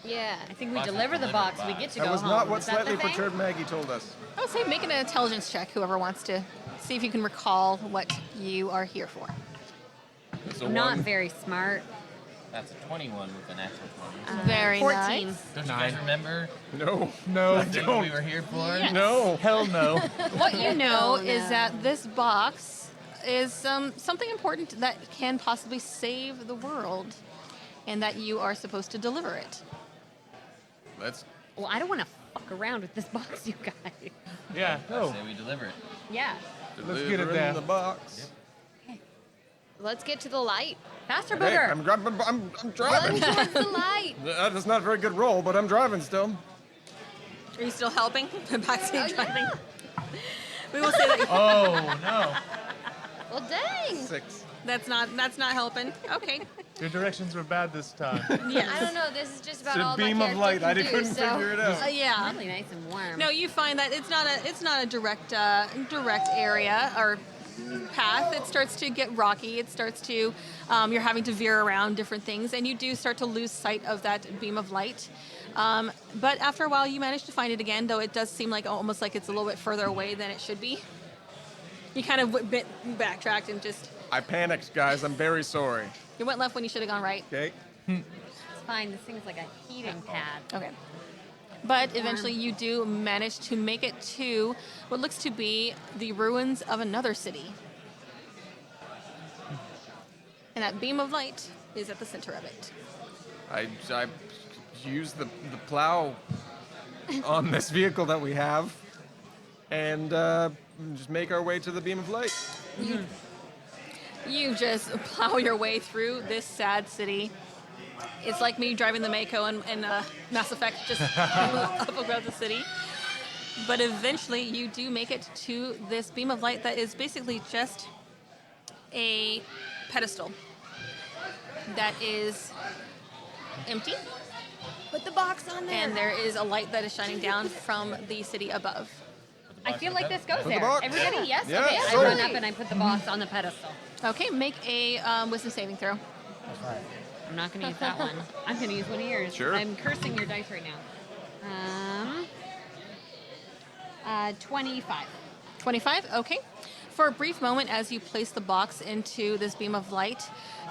Yeah. I think we Box is deliver the delivered box. We box. get to That go was home. not what Is that the slightly thing? perturbed Maggie told us. I would say make an intelligence check, whoever wants to see if you can recall what you are here for. It's a Not one. very smart. That's a 21 with an natural 20. Very 14. nice. Don't you Nine. guys remember No. No, what we were here for? Yes. No. hell no. What you know Oh, is no. that this box is something important that can possibly save the world, and that you are supposed to deliver it. Let's. Well, I don't want to fuck around with this box, you guys. Yeah, no. Say we deliver it. Yeah. Let's get it deliver there. in the box. Let's get to the light. Faster, Hey, booger. I'm driving. I'm Run driving. towards the light. That's not a very good roll, but I'm driving still. Are you still helping? Backseat Oh, driving. yeah. We will say that Oh no. Well, dang. 6. that's not helping. Okay. Your directions were bad this time. Yes. I don't know. This is just about It's a all beam my of character light. can I do, couldn't so. figure it out. Yeah. Really nice and warm. No, you find that it's not a direct area or path. It starts to get rocky. It starts to you're having to veer around different things, and you do start to lose sight of that beam of light. But after a while, you manage to find it again, though it does seem almost like it's a little bit further away than it should be. You kind of backtracked and just I panicked, guys. I'm very sorry. you went left when you should have gone right. Okay. It's fine. This thing's like a heating pad. Okay. But eventually you do manage to make it to what looks to be the ruins of another city. And that beam of light is at the center of it. I use the plow on this vehicle that we have, and just make our way to the beam of light. You just plow your way through this sad city. It's like me driving the Mako and Mass Effect just up above the city. But eventually, you do make it to this beam of light that is basically just a pedestal that is empty. Put the box on there. And there is a light that is shining down from the city above. I feel like this goes the there. box. Everybody, yes? Yeah, Okay, I so- run up and I put the box on the pedestal. Okay, make a wisdom saving throw. I'm not going to use that one. I'm going to use one of yours. Sure. I'm cursing your dice right now. 25. 25, okay. For a brief moment, as you place the box into this beam of light,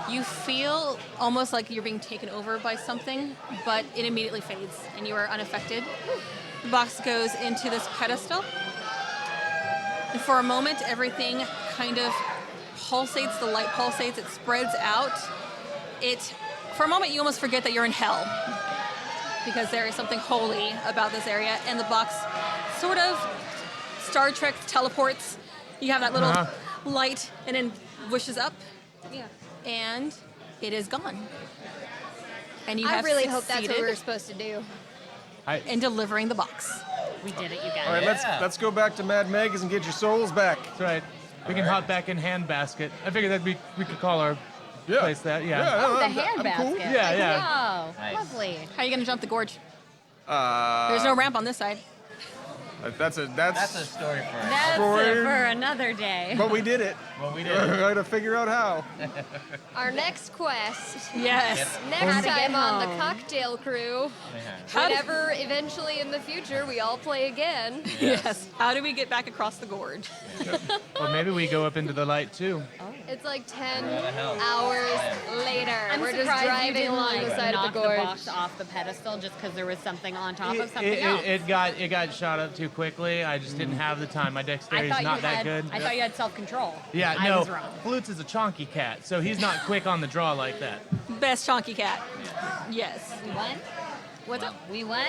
you feel almost like you're being taken over by something, but it immediately fades and you are unaffected. The box goes into this pedestal. And for a moment, everything kind of pulsates, the light pulsates, it spreads out. For a moment, you almost forget that you're in hell because there is something holy about this area, and the box sort of Star Trek teleports. You have that little light and then whooshes up, and it is gone. And you I have really hope that's what we were succeeded supposed to do. in delivering the box. We did it, you guys. All right, let's go back to Mad Megas and get your souls back. That's right. We can hop back in Handbasket. I figured that we could call our place that. Yeah. Oh, the I'm hand cool. basket. Yeah, yeah. Oh, Nice. lovely. How are you going to jump the gorge? There's no ramp on this side. That's That's a story for us. That's For- it for another day. But we did it. Well, we We did it. got to figure out how. Our next quest, Yes. next How to get time on the home. Cocktail Crew, How do- whenever eventually in the future we all play again. Yes. How do we get back across the gorge? Well, maybe we go up into the light too. It's like 10 Out of hell. hours later. I'm We're just surprised you driving didn't along like the side knock of the gorge. box off the pedestal just because there was something on top of It, something it, else. it got shot up too quickly. I just didn't have the time. My I dexterity thought is not you that had. good. I thought you had self-control. Yeah, I no. was wrong. Flutes is a chonky cat, so he's not quick on the draw like that. Best chonky cat. Yes. We won. What's up? We won.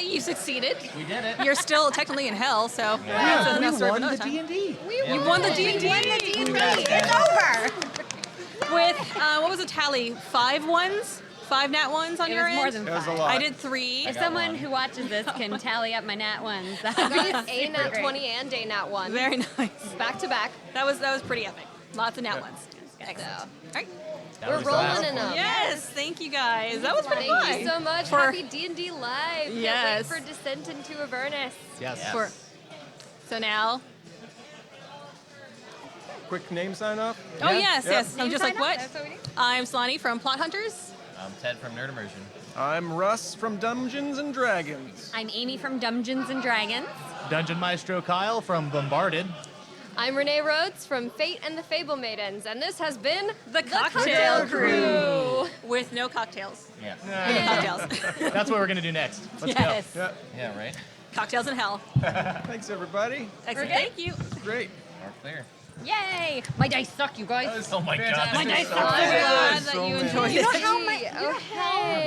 You succeeded. We did it. You're still technically in hell, so that's another story for another time. D&D. You won the D&D. It's over. With, what was the tally? 5 ones? 5 nat ones on It your was end? more than That was a 5. lot. I did 3. If someone who watches this can tally up my nat ones, that We would did be A super nat great. 20 and A nat 1. Very nice. Back to back. That was pretty epic. Lots of nat ones. Excellent. So, All right. That we're was rolling awesome. in them. Yes, thank you guys. That was pretty Thank fun. you so much. For- Happy D&D Live. Can't Yes. wait for Descent into Avernus. Yes. Yes. For- So now, Quick name sign off. oh yes, Yep. yes. I'm Name just like, sign up, what? that's what we do. I'm Slani from Plot Hunters. I'm Ted from Nerd Immersion. I'm Russ from Dungeons and Dragons. I'm Amy from Dungeons and Dragons. Dungeon Maestro Kyle from Bombarded. I'm Renee Rhodes from Fate and the Fable Maidens, and this has been The Cocktail Cocktail Crew. With no cocktails. Yeah. No cocktails. That's what we're gonna do next. Let's yes. Yeah. Yeah, right? Cocktails in hell. Thanks, everybody. Excellent. Thank you. Great. Or clear. Yay! My dice suck, you guys. Oh my god. My this dice is so suck. I'm glad that so you many. enjoyed You know it. how my Okay.